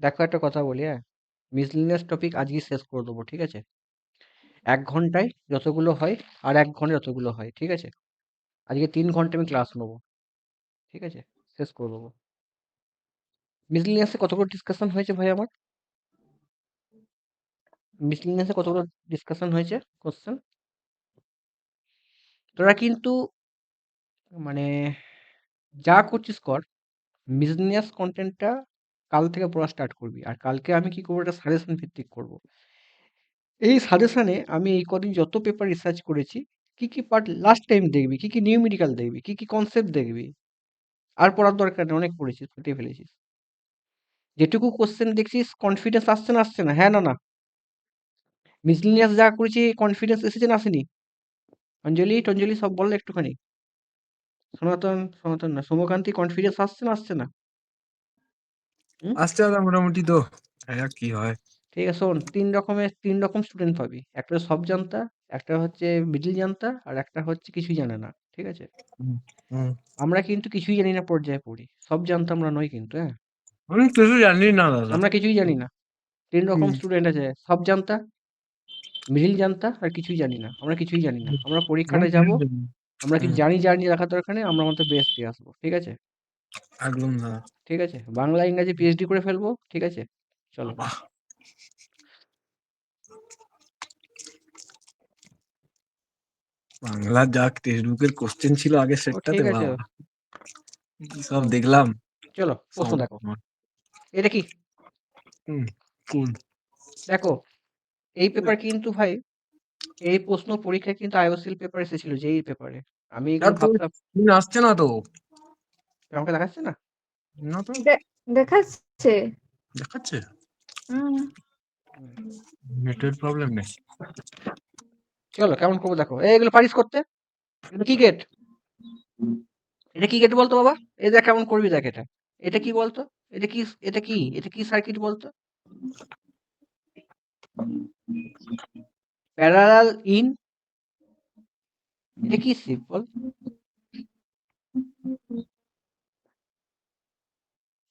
দেখো একটা কথা বলি, হ্যাঁ? মিসলেনিয়াস টপিক আজকেই শেষ করে দেবো, ঠিক আছে? ১ ঘন্টায় যতগুলো হয় আর ১ ঘন্টায় যতগুলো হয়, ঠিক আছে? আজকে ৩ ঘন্টা আমি ক্লাস নেবো, ঠিক আছে? শেষ করে দেবো। মিসলেনিয়াসে কতগুলো ডিসকাশন হয়েছে ভাই আমার? মিসলেনিয়াসে কতগুলো ডিসকাশন হয়েছে? কোশ্চেন? তোরা কিন্তু মানে যা করছিস কর, মিসলেনিয়াস কনটেন্টটা কাল থেকে পড়া স্টার্ট করবি। আর কালকে আমি কি করবো, একটা সাজেশন ভিত্তিক করবো। এই সাজেশনে আমি এই কদিন যত পেপার রিসার্চ করেছি, কি কি পার্ট লাস্ট টাইম দেখবি, কি কি নিউমেরিক্যাল দেখবি, কি কি কনসেপ্ট দেখবি, আর পড়ার দরকার নেই, অনেক পড়েছিস, ফুটিয়ে ফেলেছিস। যেটুকু কোশ্চেন দেখছিস কনফিডেন্স আসছে না, আসছে না? হ্যাঁ না না? মিসলিনিয়াস যা করেছি কনফিডেন্স এসেছে না, আসেনি? অঞ্জলি টঞ্জলি সব বললে একটুখানি। সনাতন, সনাতন না, সোমকান্তি, কনফিডেন্স আসছে না, আসছে না? হুম? আসতে হবে মোটামুটি তো। দেখা কি হয়। ঠিক আছে, শোন, তিন রকম স্টুডেন্ট পাবি। একটা হচ্ছে সব জানতা, একটা হচ্ছে মিডিল জানতা, আর একটা হচ্ছে কিছুই জানে না, ঠিক আছে? হুম, হুম। আমরা কিন্তু কিছুই জানি না পর্যায়ে পড়ি, সব জানতা আমরা নই কিন্তু, হ্যাঁ? আমি কিছু জানি না দাদা। আমরা কিছুই জানি না। ৩ রকম হুম, স্টুডেন্ট আছে। সব জানতা, মিডল জানতা, আর কিছুই জানি না। আমরা কিছুই জানি না। হুম। আমরা আমি পরীক্ষাটা কিছু যাবো। জানি না। আমরা কিছু হুম, জানি দেখার দরকার নেই। আমরা আমাদের বেস্ট দিয়ে আসবো। ঠিক আছে? একদম দাদা। ঠিক আছে? বাংলা, ইংরাজি পিএইচডি করে ফেলবো। ঠিক আছে? চলো। বাহ! বাংলার যা টেক্সট বুকের কোশ্চেন ছিল আগের ও ঠিক সেটটাতে, আছে। বাবা! কি সব হুম, দেখলাম। চলো প্রশ্ন সব দেখো। এটা কি? হুম, কুল। দেখো, এই পেপার কিন্তু ভাই, এই প্রশ্ন পরীক্ষায় কিন্তু আইওসিএল পেপার এসেছিল, যেই পেপারে। আমি আর এগুলো তোর ভাবতাম, স্ক্রিন আসছে না তো। আমাকে দেখাচ্ছে না? না তো। দেখাচ্ছে। দেখাচ্ছে? হুম। হুম। নেটের প্রবলেম নেই। চলো কেমন করবো দেখো। এগুলো পারিস করতে? এটা কি গেট? এটা কি গেট বলতো বাবা? এই দেখ কেমন করবি, দেখ এটা। এটা কি বলতো? এটা কি? এটা কি? এটা কি সার্কিট বলতো? প্যারালাল ইন, এটা কি শিপ বল?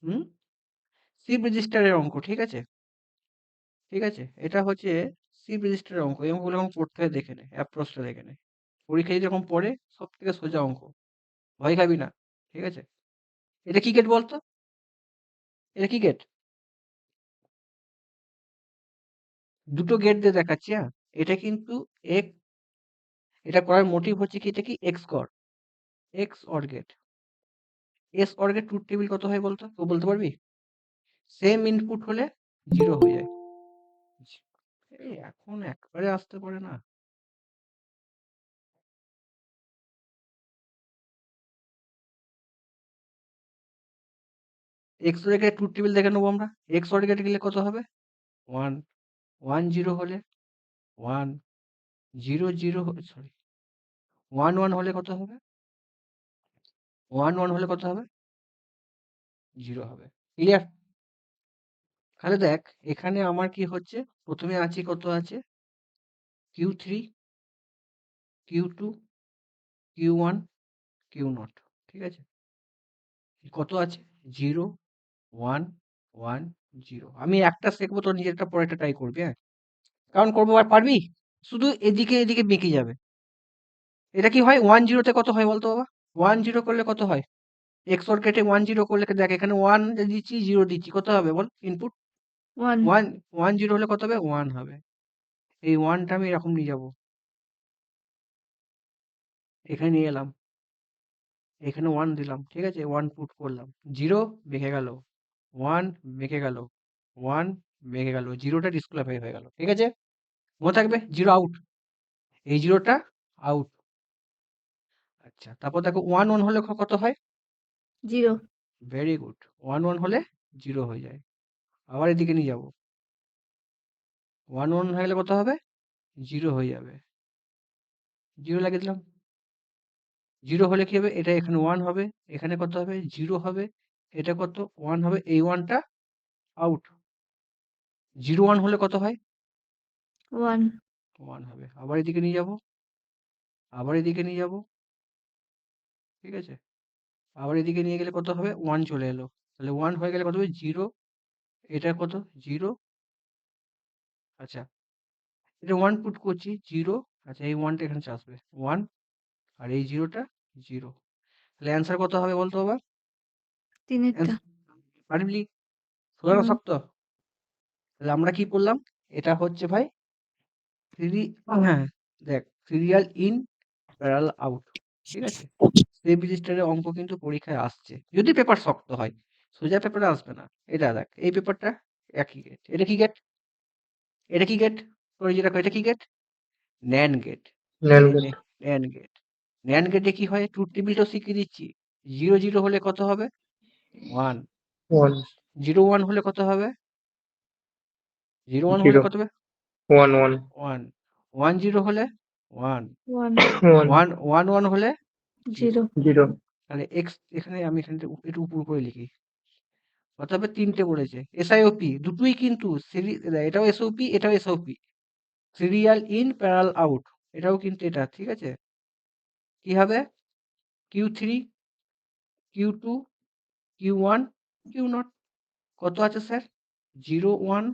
হুম? শিপ রেজিস্টারের অঙ্ক, ঠিক আছে? ঠিক আছে? এটা হচ্ছে শিপ রেজিস্টারের অঙ্ক। এই অঙ্কগুলো এখন পড়তে হয়, দেখে নে। অ্যাপ্রোচটা দেখে নে। পরীক্ষায় যদি এরকম পড়ে, সব থেকে সোজা অঙ্ক। ভয় খাবি না। ঠিক আছে? এটা কি গেট বলতো? এটা কি গেট? দুটো গেট দিয়ে দেখাচ্ছি, হ্যাঁ? এটা কিন্তু এক, এটা করার মোটিভ হচ্ছে কি, এটা কি এক্স কর, XOR gate. XOR gate truth table কত হয় বলতো? তো বলতে পারবি? সেম ইনপুট হলে 0 হয়ে যায়। এই এখন একবারে আসতে পারে না। XOR gate truth table দেখে নেবো আমরা। এক্স অর গেট গেলে কত হবে? 1, 1 0 হলে 1, 0 0, সরি, 1 1 হলে কত হবে? 1 1 হলে কত হবে? 0 হবে। ক্লিয়ার? তাহলে দেখ, এখানে আমার কি হচ্ছে, প্রথমে আছে কত আছে? Q3, Q2, Q1, Q0, ঠিক আছে? কত আছে? 0, 1, 1, 0। আমি একটা শিখবো, তোর নিজেরটা পরেরটা ট্রাই করবি, হ্যাঁ? কারণ করবো, আর পারবি? শুধু এদিকে এদিকে বেঁকে যাবে। এটা কি হয়? 1 0 তে কত হয় বলতো বাবা? 1 0 করলে কত হয়? এক্স অর কেটে 1 0 করলে দেখ, এখানে 1 দিচ্ছি, 0 দিচ্ছি, কত হবে বল ইনপুট? 1 1, 1 0 হলে কত হবে? 1 হবে। এই 1 টা আমি এরকম নিয়ে যাবো। এখানে নিয়ে এলাম। এখানে 1 দিলাম, ঠিক আছে? 1 পুট করলাম। 0 বেঁকে গেল। 1 বেঁকে গেল। 1 বেঁকে গেল। 0 টা ডিসক্রিফাই হয়ে গেল। ঠিক আছে? মনে থাকবে? 0 আউট। এই 0 টা আউট। আচ্ছা, তারপর দেখো 1 1 হলে কত হয়? 0 ভেরি গুড। 1 1 হলে 0 হয়ে যায়। আবার এদিকে নিয়ে যাব। 1 1 হয়ে গেলে কত হবে? 0 হয়ে যাবে। 0 লাগিয়ে দিলাম। 0 হলে কি হবে? এটা এখানে 1 হবে। এখানে কত হবে? 0 হবে। এটা কত? 1 হবে। এই 1 টা আউট। 0 1 হলে কত হয়? 1 1 হবে। আবার এদিকে নিয়ে যাব। আবার এদিকে নিয়ে যাব। ঠিক আছে? আবার এদিকে নিয়ে গেলে কত হবে? 1 চলে এলো। তাহলে 1 হয়ে গেলে কত হবে? 0, এটা কত 0, আচ্ছা এটা 1 পুট করছি 0, আচ্ছা এই 1টা এখানে আসবে 1 আর এই 0টা 0, তাহলে অ্যান্সার কত হবে বলতো বাবা? তিনেরটা পারবি? সোজা না হুম শক্ত? তাহলে আমরা কি করলাম? এটা হচ্ছে ভাই হ্যাঁ দেখ সিরিয়াল ইন প্যারাল আউট, ঠিক আছে? সেভ রেজিস্টারের অঙ্ক কিন্তু পরীক্ষায় আসছে যদি পেপার শক্ত হয়, সোজা পেপারে আসবে না। এটা দেখ এই পেপারটা একই গেট, এটা কি গেট, এটা কি গেট, তোর যেটা এটা কি gate, NAND gate, NAND gate NAND gate, NAND গেটে কি হয় ট্রুথ টেবিলটাও শিখিয়ে দিচ্ছি। 0 হলে কত হবে 1, 1 1 হলে কত হবে, 1 হলে 0 কত হবে 1 1 1, 10 হলে 1, 1 1 হলে 0। 0 0 তাহলে এক্স এখানে আমি এখানে একটু উপর করে লিখি, অতএব 3টে বলেছে এসআইওপি দুটোই কিন্তু এটাও এসওপি এটাও SOP, serial in parallel out এটাও কিন্তু এটা, ঠিক আছে? কি হবে Q3 Q2 Q1 Q0 কত আছে স্যার 0 1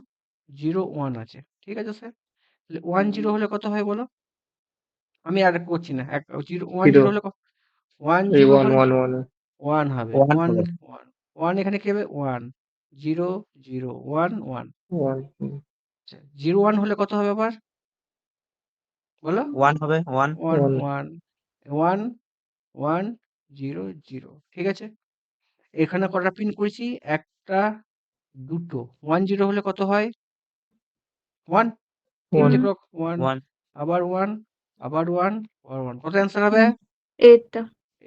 0 1 আছে, ঠিক আছে স্যার? তাহলে 10 হলে কত হয় বলো? আমি আর করছি না, 0 10 0 হলে 10 এই 1 হলে 1 1 1 হবে 1 1 হবে 1 1 এখানে কি হবে 1 0 0 1 1, 1 আচ্ছা 0 1 হলে কত হবে আবার বলো? 1 হবে 1 1 1 1 1 1 0 0, ঠিক আছে? এখানে কটা পিন করেছি, একটা দুটো 10 হলে কত হয় 1, 3টে 1 ক্লক 1, 1 আবার 1 আবার 1 আবার 1, কত অ্যান্সার হবে? 8টা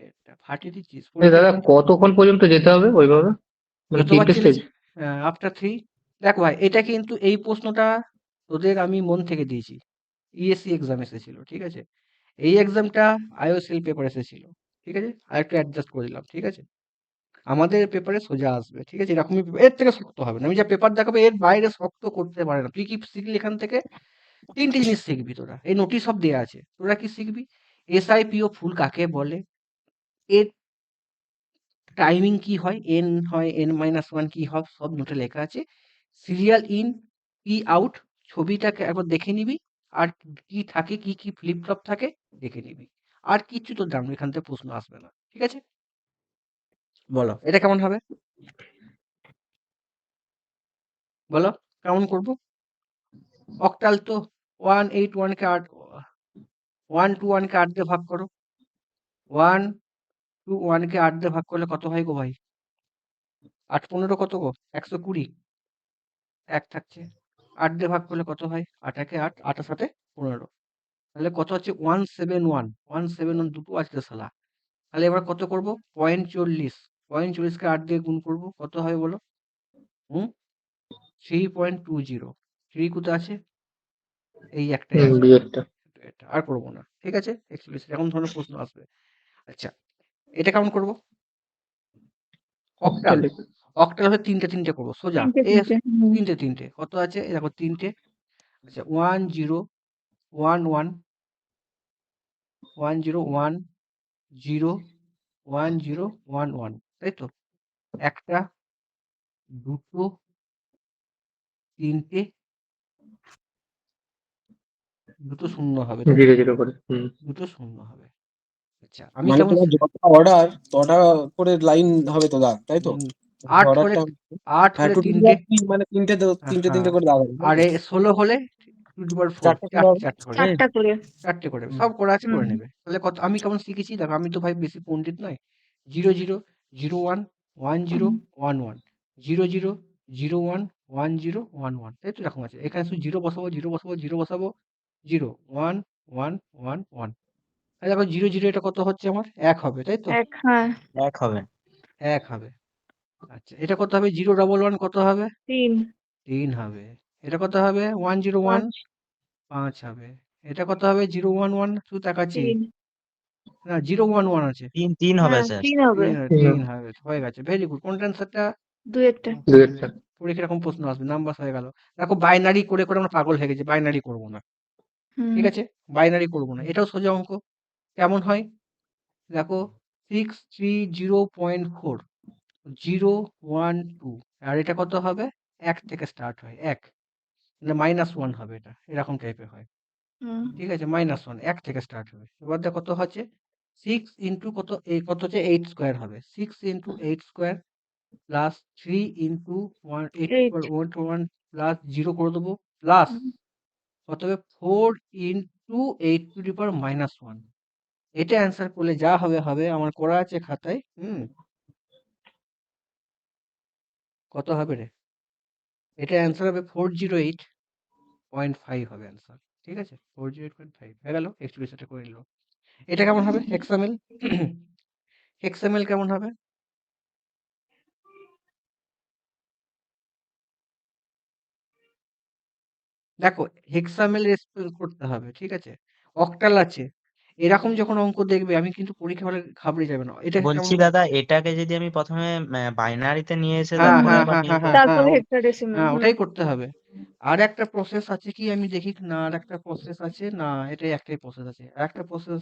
এটা ফাটিয়ে দিচ্ছিস দাদা পরীক্ষা কতক্ষণ পর্যন্ত যেতে হবে ওইভাবে মানে যতবার 3টে স্টেজ আফটার 3। দেখো ভাই এটা কিন্তু এই প্রশ্নটা তোদের আমি মন থেকে দিয়েছি, ইএসসি এক্সাম এসেছিল, ঠিক আছে? এই এক্সামটা আইওএসএল পেপার এসেছিল, ঠিক আছে? আর একটু অ্যাডজাস্ট করে দিলাম, ঠিক আছে? আমাদের পেপারে সোজা আসবে, ঠিক আছে? এরকমই এর থেকে শক্ত হবে না, আমি যা পেপার দেখাবো এর বাইরে শক্ত করতে পারে না। তুই কি শিখলি এখান থেকে? 3টে জিনিস শিখবি তোরা, এই নোটিশ সব দেয়া আছে, তোরা কি শিখবি? এসআইপিও ফুল কাকে বলে, এর টাইমিং কি হয়, এন হয় n-1 কি হয় সব নোটে লেখা আছে। সিরিয়াল ইন ই আউট ছবিটাকে একবার দেখে নিবি, আর কি থাকে কি কি ফ্লিপ ফ্লপ থাকে দেখে নিবি, আর কিচ্ছু তোর জানবি এখান থেকে প্রশ্ন আসবে না, ঠিক আছে? বলো এটা কেমন হবে, বলো কেমন করবো? অক্টাল তো 181 কে 8, 121 কে 8 দিয়ে ভাগ করো, 121 কে 8 দিয়ে ভাগ করলে কত হয় গো ভাই? 8 15 কত গো 120, এক থাকছে, 8 দিয়ে ভাগ করলে কত হয়? 8 একে 8, 8 এর সাথে 15, তাহলে কত হচ্ছে 171, 171 দুটো আছে শালা। তাহলে এবার কত করব 0.40, 0.40 কে 8 দিয়ে গুণ করব, কত হয় বলো? হুম 3.20, 3 কোথায় আছে? এই একটাই আছে, বিয়েরটা এটা আর করবো না, ঠিক আছে? এক্সপ্লিসিট এরকম ধরনের প্রশ্ন আসবে। আচ্ছা এটা কেমন করব? অক্টাল, অক্টাল হলে তিনটে তিনটে করবো সোজা, তিনটে এ তিনটে তিনটে তিনটে কত আছে এই দেখো তিনটে, আচ্ছা 1 0 1 1 1 0 1 0 1 0 1 1, তাই তো? একটা দুটো তিনটে, দুটো শূন্য হবে, তাই তো? 0 0 করে দুটো শূন্য হবে। আচ্ছা আমি মানে কেমন তোমার যত অর্ডার তটা করে লাইন হবে তো দাগ, তাই তো? 8 হলে অর্ডারটা 8 হ্যাঁ হলে টোটাল তিনটে, মানে তিনটে তিনটে হ্যাঁ, তিনটে করে দাগ হবে, তাই আর তো? 16 হলে 2/4, 4টে করে হবে। চারটে করে, হুম, 4টা করে চারটে করে হুম। সব করা আছে করে হুম নেবে। তাহলে কত আমি কেমন শিখেছি দেখো, আমি তো ভাই বেশি পণ্ডিত নয়। 0 0 0 1 1 0 1 1 0 0 0 1 1 0 1 1, তাই তো? এরকম আছে, এখানে শুধু 0 বসাবো 0 বসাবো 0 বসাবো 0 1 1 1 1, তাহলে দেখো 0 0 এটা কত হচ্ছে আমার 1 হবে, তাই তো? 1 হ্যাঁ 1 হবে 1 হবে। আচ্ছা এটা কত হবে 0 ডবল 1 কত হবে? 3 3 হবে। এটা কত হবে 1 0 1 5 5 হবে। এটা কত হবে 0 1 1 শুধু তাকাচ্ছি, 3 না 0 1 1 আছে, 3 হবে হ্যাঁ স্যার 3 হবে 3 হবে, হয়ে গেছে, ভেরি গুড। কোনটা অ্যান্সারটা? দুয়েরটা বিয়েরটা পরীক্ষা এরকম প্রশ্ন আসবে, নাম্বার হয়ে গেল। দেখো বাইনারি করে করে আমরা পাগল হয়ে গেছি, বাইনারি করবো না, হুম ঠিক আছে? বাইনারি করবো না, এটাও সোজা অঙ্ক। কেমন হয় দেখো 630.4 0 1 2, আর এটা কত হবে 1 থেকে স্টার্ট হয় 1 মানে -1 হবে এটা এরকম টাইপের হয় হুম ঠিক আছে -1 1 থেকে স্টার্ট হবে এবার দেখো কত হচ্ছে 6 ইন্টু কত এই কত হচ্ছে 8 স্কোয়ার হবে 6 into 8 square plus 3 into 1 8 8 1 plus 0 করে দেবো প্লাস কত হবে 4 ইন্টু 8 টু দি পাওয়ার -1 এটা অ্যান্সার করলে যা হবে হবে আমার করা আছে খাতায় কত হবে রে এটা অ্যান্সার হবে 408.5 হবে অ্যান্সার ঠিক আছে 408.5 হয়ে গেল একচুয়ালি সেটা করে নিল এটা কেমন হবে হেক্সামেল হেক্সামেল কেমন হবে দেখো হেক্সামেল করতে হবে ঠিক আছে অক্টাল আছে এরকম যখন অঙ্ক দেখবে আমি কিন্তু পরীক্ষা হলে ঘাবড়ে যাবে না এটা কেমন বলছি দাদা এটাকে যদি আমি প্রথমে বাইনারিতে নিয়ে এসে হ্যাঁ তারপরে হ্যাঁ আবার হ্যাঁ হ্যাঁ নিয়ে হ্যাঁ তারপরে হ্যাঁ হেক্সাডেসিমাল হ্যাঁ ওটাই করতে হবে আর একটা প্রসেস আছে কি আমি দেখি না আর একটা প্রসেস আছে না এটাই একটাই প্রসেস আছে আর একটা প্রসেস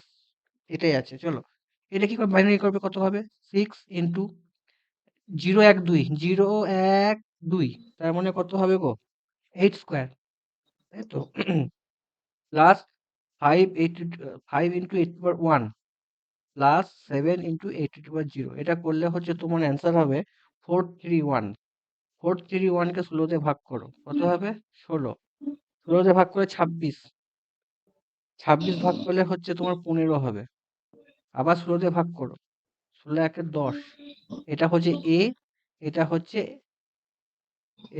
এটাই আছে চলো এটা কি করে বাইনারি করবে কত হবে 6 ইন্টু 0 1 2 তার মানে কত হবে গো 8 স্কোয়ার তাই তো plus 5 into 8 to 1 plus 7 into 8 to 0 এটা করলে হচ্ছে তোমার অ্যান্সার হবে 431 431 কে 16 দিয়ে ভাগ করো কত হবে 16 16 দিয়ে ভাগ করে 26 26 ভাগ করলে হচ্ছে তোমার 15 হবে আবার 16 দিয়ে ভাগ করো 16 একে 10 এটা হচ্ছে এ এটা হচ্ছে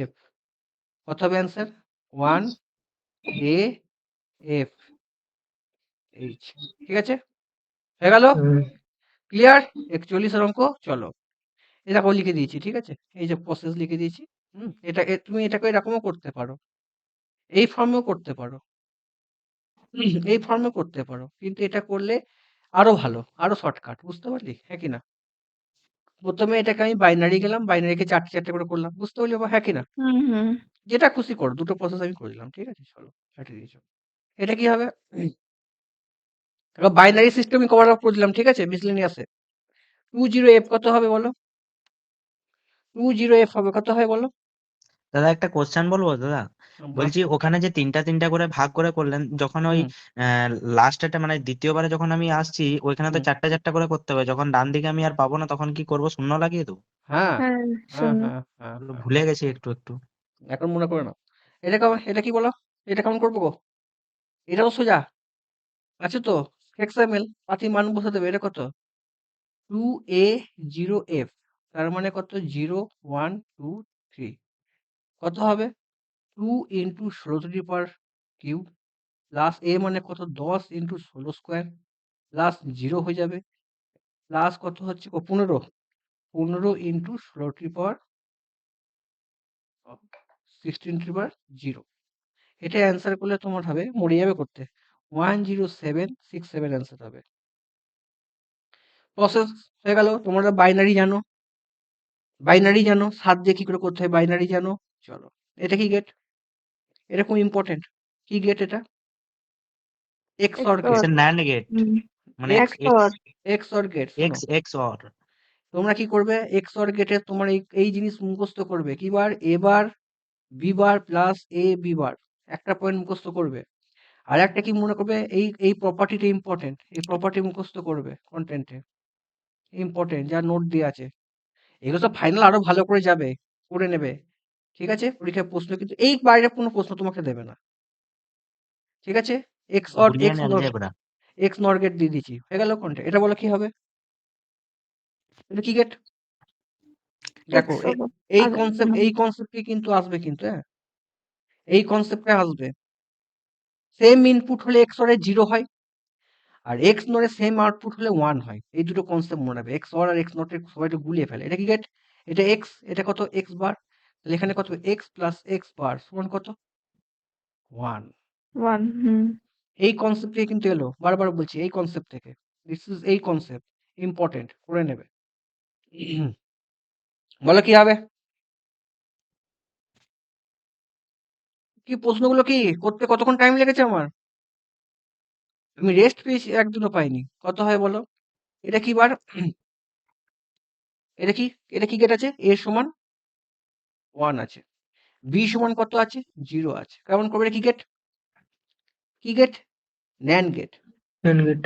এফ কত হবে অ্যান্সার 1 এ এফ এইচ ঠিক আছে হয়ে গেল ক্লিয়ার 41 এর অঙ্ক চলো এটা লিখে দিয়েছি ঠিক আছে এই যে প্রসেস লিখে দিয়েছি এটা তুমি এটাকে এরকমও করতে পারো এই ফর্মেও করতে পারো এই ফর্মে করতে পারো কিন্তু এটা করলে আরো ভালো আরো শর্টকাট বুঝতে পারলি হ্যাঁ কিনা প্রথমে এটাকে আমি বাইনারি গেলাম বাইনারিকে চারটে চারটে করে করলাম বুঝতে পারলি বা হ্যাঁ কিনা হুম হুম যেটা খুশি করো দুটো প্রসেস আমি করে দিলাম ঠিক আছে চলো কাটিয়ে দিয়েছো এটা কি হবে বাইনারি সিস্টেম কভার আপ করে দিলাম ঠিক আছে মিসলেনিয়াসে 20f কত হবে বলো 20f হবে কত হয় বলো দাদা একটা কোশ্চেন বলবো দাদা বলছি ওখানে যে তিনটা তিনটা করে ভাগ করে করলেন যখন ওই লাস্ট এটা মানে দ্বিতীয়বারে যখন আমি আসছি ওইখানে তো হুম, চারটা চারটা করে করতে হবে যখন ডান দিকে আমি আর পাবো না তখন কি করব শূন্য লাগিয়ে দেবো হ্যাঁ হ্যাঁ হ্যাঁ শূন্য হ্যাঁ হ্যাঁ হ্যাঁ ভুলে গেছি একটু একটু এখন মনে করে নাও এটা কেমন এটা কি বলো এটা কেমন করবো গো এটাও সোজা আছে তো হেক্সামেল পাতি মান বসে দেবে এটা কত 2a0f তার মানে কত 0 1 2 3 কত হবে 2 into 16 to the power cube plus এ মানে কত 10 ইন্টু 16 স্কোয়ার প্লাস 0 হয়ে যাবে প্লাস কত হচ্ছে 15 into 16 to the power 16 to the power 0 এটা অ্যান্সার করলে তোমার হবে মরে যাবে করতে 10767 অ্যান্সার হবে প্রসেস হয়ে গেল তোমরা বাইনারি জানো 7 দিয়ে কি করে করতে হয় বাইনারি জানো চলো এটা কি গেট এটা খুব ইম্পর্টেন্ট কি গেট এটা XOR গেট এক্স এর ন্যান্ড গেট হুম মানে X X XOR XOR gate শোনো এক্স এক্স অর তোমরা কি করবে XOR গেটে তোমার এই জিনিস মুখস্থ করবে কি বার এ বার B bar plus A B বার একটা পয়েন্ট মুখস্থ করবে আর একটা কি মনে করবে এই প্রপার্টিটা ইম্পর্টেন্ট এই প্রপার্টি মুখস্থ করবে কন্টেন্টে ইম্পর্টেন্ট যা নোট দিয়ে আছে এগুলো তো ফাইনাল আরো ভালো করে যাবে করে নেবে ঠিক আছে পরীক্ষায় প্রশ্ন কিন্তু এই বাইরে কোনো প্রশ্ন তোমাকে দেবে না ঠিক আছে বুলিয়ান অ্যালজেব্রা এক্স নর গেট দিয়ে দিচ্ছি হয়ে গেল কোনটা এটা বলো কি হবে এটা কি গেট দেখো XOR এই কনসেপ্টে কিন্তু আসবে কিন্তু হ্যাঁ এই কনসেপ্টে আসবে সেম ইনপুট হলে এক্স অর 0 হয় আর এক্স নরে সেম আউটপুট হলে 1 হয় এই দুটো কনসেপ্ট মনে রাখবে এক্স অর আর এক্স নট সবাই গুলিয়ে ফেলে এটা কি গেট এটা এক্স এটা কত এক্স বার তাহলে এখানে কত এক্স প্লাস এক্স বার সমান কত 1 1 হুম এই কনসেপ্ট থেকে কিন্তু এলো বারবার বলছি এই কনসেপ্ট থেকে দিস ইজ এই কনসেপ্ট ইম্পর্টেন্ট করে নেবে বলো কি হবে কি প্রশ্নগুলো কি করতে কতক্ষণ টাইম লেগেছে আমার আমি রেস্ট পেয়েছি একদিনও পাইনি কত হয় বলো এটা কি বার এটা কি গেট আছে এর সমান 1 আছে বি সমান কত আছে? 0 আছে। কেমন করবে? কি গেট? কি gate? NAND gate. NAND gate.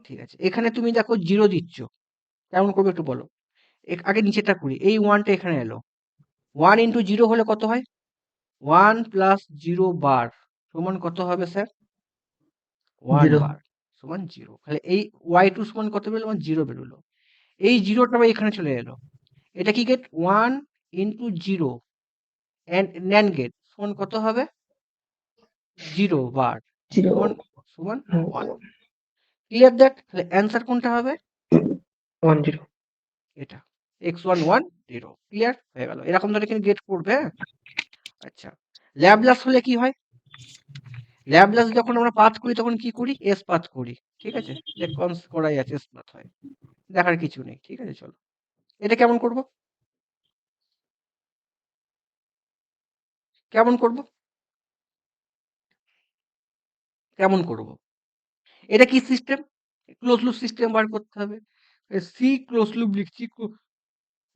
ঠিক আছে। এখানে তুমি দেখো 0 দিচ্ছ। কেমন করবে একটু বলো? আগে নিচেরটা করি। এই 1 টা এখানে এলো। 1 ইনটু 0 হলে কত হয়? 1 প্লাস 0 বার সমান কত হবে স্যার? 1 0 বার সমান 0। তাহলে এই y2 সমান কত বেরোলো? আমার 0 বেরোলো। এই 0 টা আবার এখানে চলে এলো। এটা কি গেট? 1 ইনটু 0 NAND গেট সমান কত হবে? 0 বার 0 সমান সমান 1। Clear that? তাহলে অ্যান্সার কোনটা হবে? 1 0 এটা x1 1 0। ক্লিয়ার হয়ে গেল। এরকম ধরে কিন্তু গেট করবে। হ্যাঁ, আচ্ছা। ল্যাবলাস হলে কি হয়? ল্যাবলাস যখন আমরা পাথ করি তখন কি করি? এস পাথ করি। ঠিক আছে? যে কনস করাই আছে এস পাথ হয়। দেখার কিছু নেই। ঠিক আছে, চলো। এটা কেমন করব? কেমন করব? কেমন করব? এটা কি সিস্টেম? ক্লোজ লুপ সিস্টেম বার করতে হবে। সি ক্লোজ লুপ লিখছি।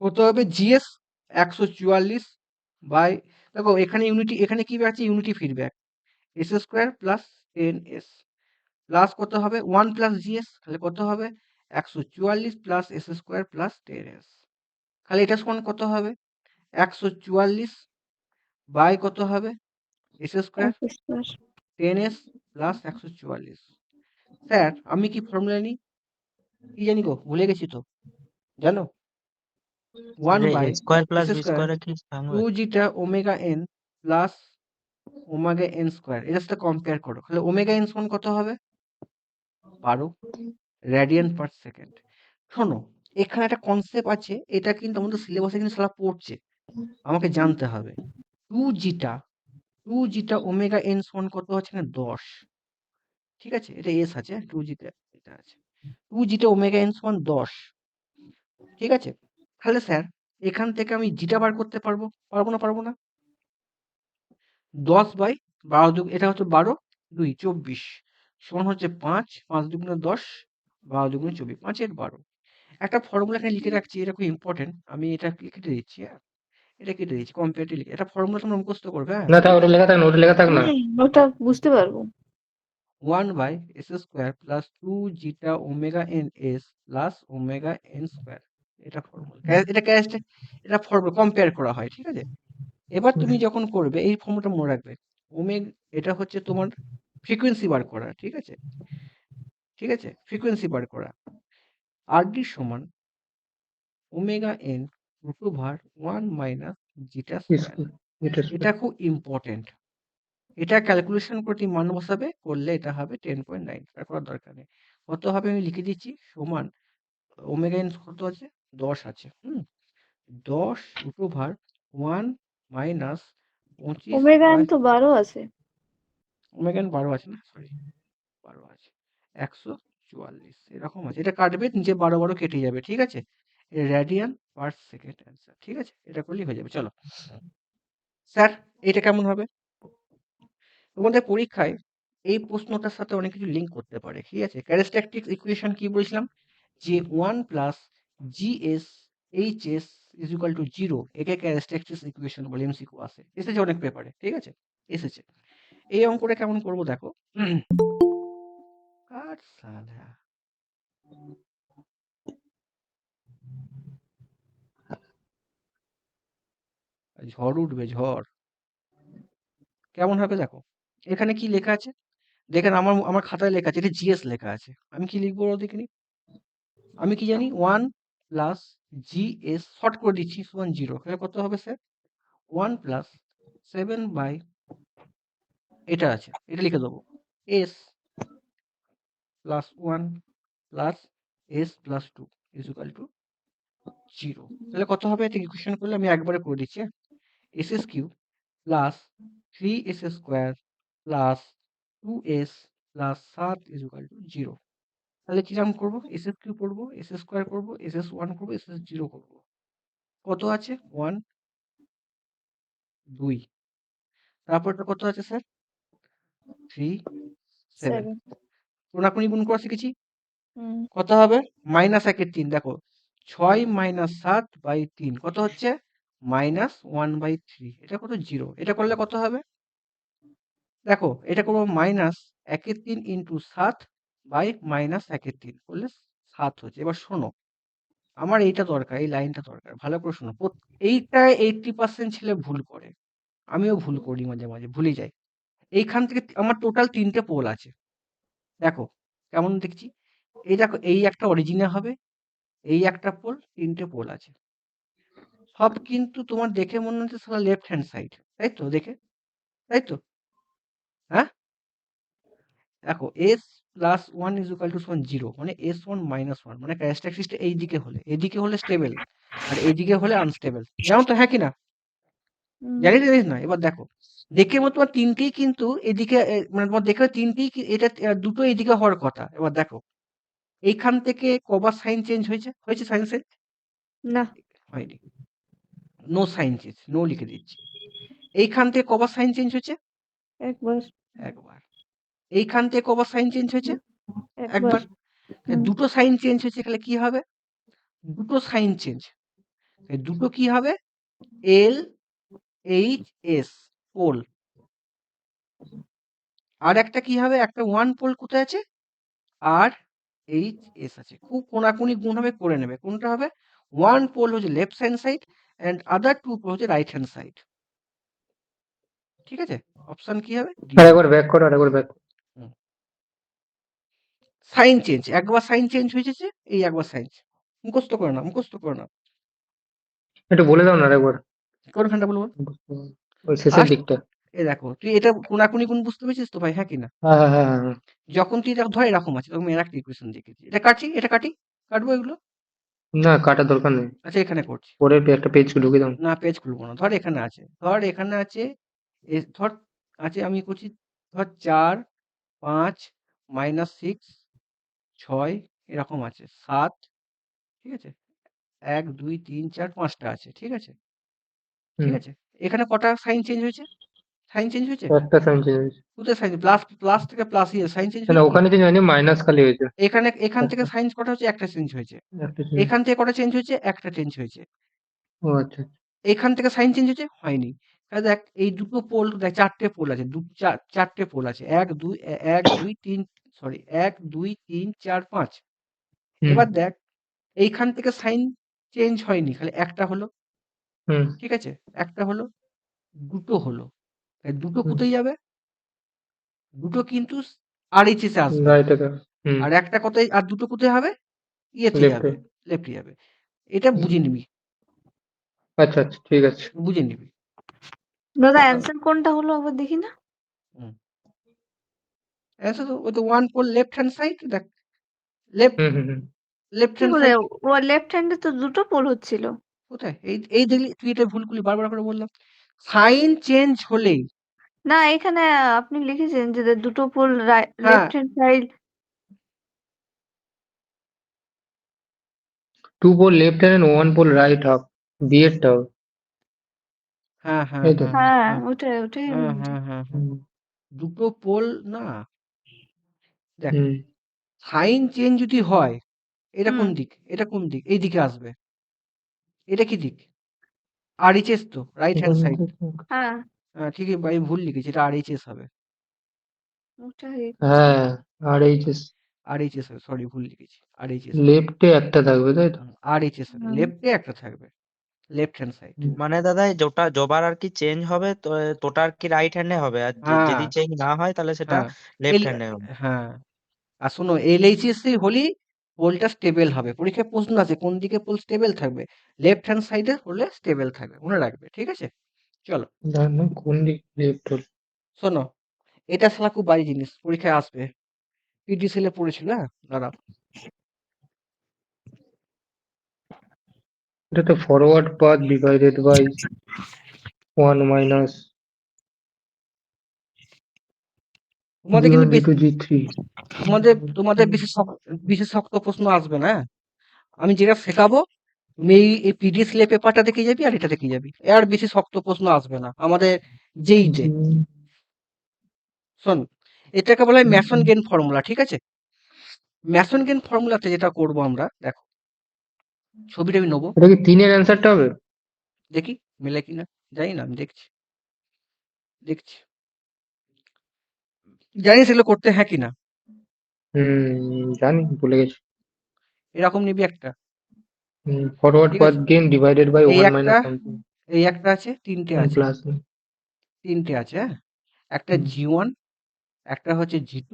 কত হবে? জিএস 144 বাই, দেখো এখানে ইউনিটি, এখানে কি আছে? Unity feedback S square plus 10s plus কত হবে? 1 প্লাস জিএস, তাহলে কত হবে? 144 plus S square plus 10s। তাহলে এটা সমান কত হবে? 144 বাই কত হবে? S square X square. 10s plus 144। Sir আমি কি ফর্মুলা নিই? কি জানি গো, ভুলে গেছি তো। জানো? 1 by square s plus b square square কি 2 zeta omega n plus omega n square, এটার সাথে কম্পেয়ার করো। তাহলে ওমেগা এন সমান কত হবে? 12 রেডিয়ান পার সেকেন্ড। শোনো, এখানে একটা কনসেপ্ট আছে, এটা কিন্তু আমাদের সিলেবাসে কিন্তু সালা পড়ছে, আমাকে জানতে হবে। 2 জিটা ওমেগা এন সমান কত আছে না? 10। ঠিক আছে, এটা এস আছে, 2 জিটা এটা আছে। 2 জিটা ওমেগা এন সমান 10। ঠিক আছে, তাহলে স্যার এখান থেকে আমি জিটা বার করতে পারবো? পারবো না? পারবো না? 10 বাই 12 এটা হচ্ছে 12 2 24 সমান হচ্ছে 5 5 দুগুণে 10 12 দুগুণে 24 5 এর 12। একটা ফর্মুলা এখানে লিখে রাখছি, এটা খুব ইম্পর্টেন্ট। আমি এটা কেটে দিচ্ছি। হ্যাঁ, এটা কেটে দিচ্ছি, কম্পারেটিভ লিখে। এটা ফর্মুলা তোমরা মুখস্থ করবে। হ্যাঁ, না থাক, ওটা লেখা থাক না, ওটা লেখা থাক না। ওটা বুঝতে পারবো। 1 by s square plus 2 zeta omega n s plus omega n square. এটা ফর্মুলা, এটা ক্যারেক্টার, এটা ফর্মুলা কম্পেয়ার করা হয়। ঠিক আছে, এবার তুমি যখন করবে এই ফর্মুলাটা মনে রাখবে। এটা হচ্ছে তোমার ফ্রিকোয়েন্সি বার করা। ঠিক আছে, ঠিক আছে, ফ্রিকোয়েন্সি বার করা। আর.ডি সমান omega N root over 1 minus zeta square. এটা এটা খুব ইম্পর্টেন্ট। এটা ক্যালকুলেশন করে তুমি মান বসাবে, করলে এটা হবে 10.9। আর করার দরকার নেই। কত হবে আমি লিখে দিচ্ছি, সমান ওমেগা এন কত আছে? 10 আছে। 10 root over 1 minus 25 omega N by তো 12 আছে। ওমেগা এন 12 আছে না? সরি, 12 আছে। 144 এরকম আছে। এটা কাটবে, নিচে 12 12 কেটে যাবে। ঠিক আছে, রেডিয়ান পার সেকেন্ড অ্যান্সার। ঠিক আছে, এটা করলেই হয়ে যাবে। চলো স্যার, এটা কেমন হবে? তোমাদের পরীক্ষায় এই প্রশ্নটার সাথে অনেক কিছু লিঙ্ক করতে পারে। ঠিক আছে, ক্যারেক্টারিস্টিক্স ইকুয়েশন কি বলেছিলাম? যে 1 plus GS HS is equal to 0, একে ক্যারেক্টারিস্টিক্স ইকুয়েশন বলে। এমসিকিউ আসে, এসেছে অনেক পেপারে। ঠিক আছে, এসেছে। এই অঙ্কটা কেমন করবো দেখো। আর সালা ঝড় উঠবে, ঝড়। কেমন হবে দেখো, এখানে কি লেখা আছে দেখেন। আমার আমার খাতায় লেখা আছে, এটা জিএস লেখা আছে। আমি কি লিখবো দেখিনি? আমি কি জানি? 1 প্লাস জিএস শর্ট করে দিচ্ছি সমান 0। তাহলে কত হবে স্যার? 1 প্লাস 7 বাই, এটা আছে, এটা লিখে দেবো, S plus 1 plus S plus 2 is equal to 0। তাহলে কত হবে? এটা ইকুয়েশন করলে আমি একবারে করে দিচ্ছি। S S cube plus 3s square plus 2s plus 7 is equal to 0। তাহলে কিরকম করবো? এস এস কিউ করবো, এস স্কোয়ার করবো, এস এস 1 করবো, এস এস 0 করবো। কত আছে? 1 2। তারপরটা কত আছে স্যার? 3 7। 7। কোনাকুনি গুণ করা শিখেছি। হুম। কত হবে? -1 এর 3। দেখো 6 - 7 বাই 3 কত হচ্ছে? মাইনাস 1/3, এটা কত 0, এটা করলে কত হবে দেখো, এটা করবো মাইনাস 1/3 ইন্টু 7 বাই মাইনাস 1/3 করলে 7 হচ্ছে। এবার শোনো, আমার এইটা দরকার, এই লাইনটা দরকার, ভালো করে শোনো। এইটায় 80% ছেলে ভুল করে, আমিও ভুল করি, মাঝে মাঝে ভুলে যাই। এইখান থেকে আমার টোটাল 3টে পোল আছে, দেখো কেমন দেখছি। এই দেখো, এই একটা অরিজিনে হবে, এই একটা পোল, 3টে পোল আছে। সব কিন্তু তোমার দেখে মনে হচ্ছে সালা লেফট হ্যান্ড সাইড, তাই তো? দেখে, তাই তো? হ্যাঁ, দেখো S plus one is equal two সমান 0, মানে S1 মাইনাস 1, মানে ক্যারেক্টারিস্টিকটা এইদিকে হলে, এদিকে হলে স্টেবল আর এইদিকে হলে আনস্টেবল, জানো তো? হ্যাঁ কি না? হুম। জানিস না? এবার দেখো, দেখে মতো তোমার তিনটেই কিন্তু এদিকে, মানে তোমার দেখে তিনটেই এটা দুটো এইদিকে হওয়ার কথা। এবার দেখো, এইখান থেকে কবার সাইন চেঞ্জ হয়েছে? হয়েছে সাইন চেঞ্জ? না, হয়নি, নো সাইন চেঞ্জ, নো লিখে দিচ্ছি। এইখান থেকে কবার সাইন চেঞ্জ হয়েছে? একবার একবার। এইখান থেকে কবার সাইন চেঞ্জ হয়েছে? একবার একবার। হুম। দুটো সাইন চেঞ্জ হয়েছে, তাহলে কি হবে? দুটো সাইন চেঞ্জ, দুটো কি হবে? LHS pole. আর একটা কি হবে? একটা 1 পোল কোথায় আছে? RHS আছে। খুব কোনাকুনি গুণ হবে, করে নেবে। কোনটা হবে? 1 পোল হচ্ছে left hand side and other 2 pole হচ্ছে রাইট হ্যান্ড সাইড। ঠিক আছে? অপশন কি হবে? ডি। আরেকবার ব্যাক করো, আরেকবার ব্যাক। সাইন চেঞ্জ, একবার সাইন চেঞ্জ হয়েছে, এই একবার সাইন। মুখস্থ করে না, মুখস্থ করে না। একটু বলে দাও না আরেকবার। কোনখানটা বলবো? ওই শেষের ফার্স্ট, দিকটা। এই দেখো, তুই এটা কোনাকুনি গুণ বুঝতে পেরেছিস তো ভাই? হ্যাঁ কি না? হ্যাঁ হ্যাঁ হ্যাঁ হ্যাঁ। যখন তুই ধর এরকম আছে, তখন আমি একটা ইকুয়েশন দেখেছি, এটা কাটছি, এটা কাটি, কাটবো এগুলো। না, কাটার দরকার নেই। আচ্ছা, এখানে করছি। পরে একটা পেজ ঢুকে দাও। না, পেজ খুলবো না। ধর এখানে আছে, ধর এখানে আছে, ধর আছে, আমি করছি, ধর 4, 5, -6, 6 এরকম আছে, 7, ঠিক আছে, 1, 2, 3, 4, 5টা আছে, ঠিক আছে, ঠিক হুম। আছে। এখানে কটা সাইন চেঞ্জ হয়েছে? সাইন চেঞ্জ হয়েছে? একটা সাইন চেঞ্জ হয়েছে। কোথায় সাইন? প্লাস, প্লাস থেকে প্লাস সাইন চেঞ্জ না, হয়েছে না? ওখানে চেঞ্জ হয়নি, মাইনাস খালি হয়েছে। এখান থেকে একটা সাইন কটা হচ্ছে? একটা চেঞ্জ হয়েছে। একটা চেঞ্জ। এখান থেকে কটা চেঞ্জ হয়েছে? একটা চেঞ্জ হয়েছে। ও আচ্ছা। এখান থেকে সাইন চেঞ্জ হয়েছে? হয়নি। তাহলে দেখ, এই দুটো পোল, দেখ 4টে পোল আছে, 4টে পোল আছে, 1, 2, 3, সরি, 1, 2, 3, 4, 5। হুম এবার দেখ, এইখান থেকে সাইন চেঞ্জ হয়নি, খালি একটা হলো, হুম ঠিক আছে, একটা হলো, দুটো হলো। দুটো হুম। কোথায় যাবে? দুটো কিন্তু RHS এ আসবে। রাইটে দাও। হুম। আর একটা কোথায়, আর দুটো কোথায় হবে? ইয়েতে লেফটে। যাবে, লেফটে যাবে। এটা বুঝে নিবি, আচ্ছা আচ্ছা, ঠিক আছে। বুঝে নিবি। দাদা অ্যান্সার কোনটা হলো আবার দেখি না। অ্যান্সার তো ওই তো 1 পোল লেফট হ্যান্ড সাইড, দেখ, লেফট, হুম হুম হুম। লেফট কি হ্যান্ড করে? সাইড। ও লেফট হ্যান্ডে তো দুটো পোল হচ্ছিল। কোথায়? এই এই দেখলি, তুই এটা ভুল করলি, বারবার করে বললাম। সাইন চেঞ্জ হলেই, না, এখানে আপনি লিখেছেন যে দুটো পোল হ্যাঁ, left hand side. 2 pole left hand, 1 pole right half. বিয়েরটা হবে। হ্যাঁ, হ্যাঁ, এই তো। হ্যাঁ, হ্যাঁ, হ্যাঁ, ওটাই ওটাই আমি হ্যাঁ, বলছি। হ্যাঁ, হ্যাঁ, হ্যাঁ। হুম দুটো পোল না, দেখ, হুম সাইন চেঞ্জ যদি হয়, এটা হুম। কোন দিক? এটা কোন দিক? এই দিকে আসবে। এটা কি দিক? RHS তো, রাইট হ্যান্ড সাইড। হ্যাঁ, ঠিকই, আমি ভুল লিখেছি, এটা RHS হবে, ওটাই। হ্যাঁ। আর এই যে RHS হবে, সরি, ভুল লিখেছি, RHS হবে। লেফটে একটা থাকবে, তাই তো? RHS হবে, হুম। লেফটে একটা থাকবে, লেফট হ্যান্ড সাইড। হুম। মানে দাদা যেটা জবার আর কি চেঞ্জ হবে, তো তোটা আর কি রাইট হ্যান্ডে হবে, আর হ্যাঁ, যদি চেঞ্জ না হয় তাহলে সেটা হ্যাঁ, লেফট এল, হ্যান্ডে হবে। হ্যাঁ। আর শোনো, LHS হলেই পোলটা স্টেবল হবে। পরীক্ষায় প্রশ্ন আছে, কোন দিকে পোল স্টেবল থাকবে? লেফট হ্যান্ড সাইডে হলে স্টেবল থাকবে, মনে রাখবে, ঠিক আছে? চলো, না না, কোন দিক লেফট হল? শোনো, এটা শালা খুব বাজে জিনিস, পরীক্ষায় আসবে। PDCL এ পড়েছিল, হ্যাঁ, দাঁড়াও। এটা তো forward path divided by 1 minus তোমাদের কিন্তু G1 G2 G3। তোমাদের বেশি শক্ত প্রশ্ন আসবে না, হ্যাঁ? আমি যেটা শেখাবো, তুমি এই PDCL পেপারটা দেখে যাবি, আর এটা দেখে যাবি, আর বেশি শক্ত প্রশ্ন আসবে না আমাদের যেইতে। শোন, এটাকে বলা হয় ম্যাসন গেন ফর্মুলা, ঠিক আছে? ম্যাসন গেন ফর্মুলাতে যেটা করব আমরা, দেখো, ছবিটা আমি নেবো, এটা কি 3 এর অ্যান্সারটা হবে? দেখি, মেলে কিনা জানি না, আমি দেখছি দেখছি জানিস এগুলো করতে হ্যাঁ কিনা? জানি, ভুলে গেছি। এরকম নিবি একটা, ফরওয়ার্ড ঠিক পাথ আছে? গেইন ডিভাইডেড বাই এই 1 একটা, মাইনাস সামথিং এই একটা আছে, তিনটে আছে, প্লাস তিনটে আছে, হ্যাঁ। একটা G1, একটা হচ্ছে G2,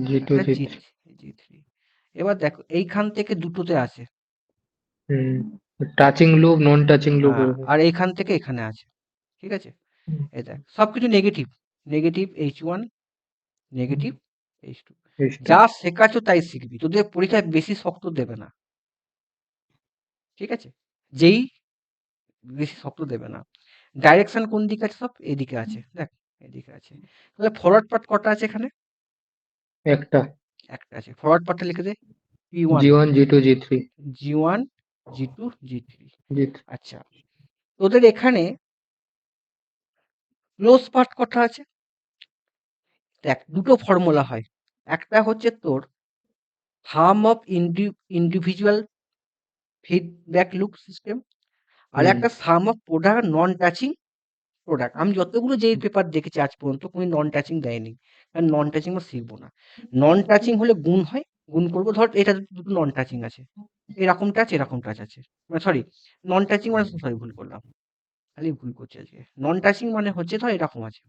G2 একটা G3। G3। এবার দেখো এইখান থেকে দুটোতে আছে, touching loop, non touching loop. আর এইখান থেকে এখানে আছে, ঠিক আছে? এই দেখ সবকিছু negative, negative H1, negative H2। যা শেখাচ্ছ তাই শিখবি, তোদের পরীক্ষায় বেশি শক্ত দেবে না, ঠিক আছে? যেই বেশি শক্ত দেবে না। ডাইরেকশন কোন দিকে আছে? সব এদিকে আছে, দেখ এদিকে আছে। তাহলে ফরওয়ার্ড পার্ট কটা আছে এখানে? একটা একটা আছে। ফরওয়ার্ড পার্টটা লিখে দে, P1, G1 G2 G3 G1, G2, G3। G3। আচ্ছা, তোদের এখানে ক্লোজ পার্ট কটা আছে? দেখ দুটো ফর্মুলা হয়, একটা হচ্ছে তোর sum of individual feedback loop system, আর একটা sum of product non touching product. আমি যতগুলো যেই পেপার দেখেছি আজ পর্যন্ত কোনো নন টাচিং দেয়নি, কারণ নন টাচিং আমরা শিখবো না। নন টাচিং হলে গুণ হয়, গুণ করবো, ধর এটা দুটো নন টাচিং আছে, এরকম টাচ এরকম টাচ আছে, সরি নন টাচিং মানে, সরি ভুল করলাম, খালি ভুল করছি আজকে। নন টাচিং মানে হচ্ছে ধর এরকম আছে,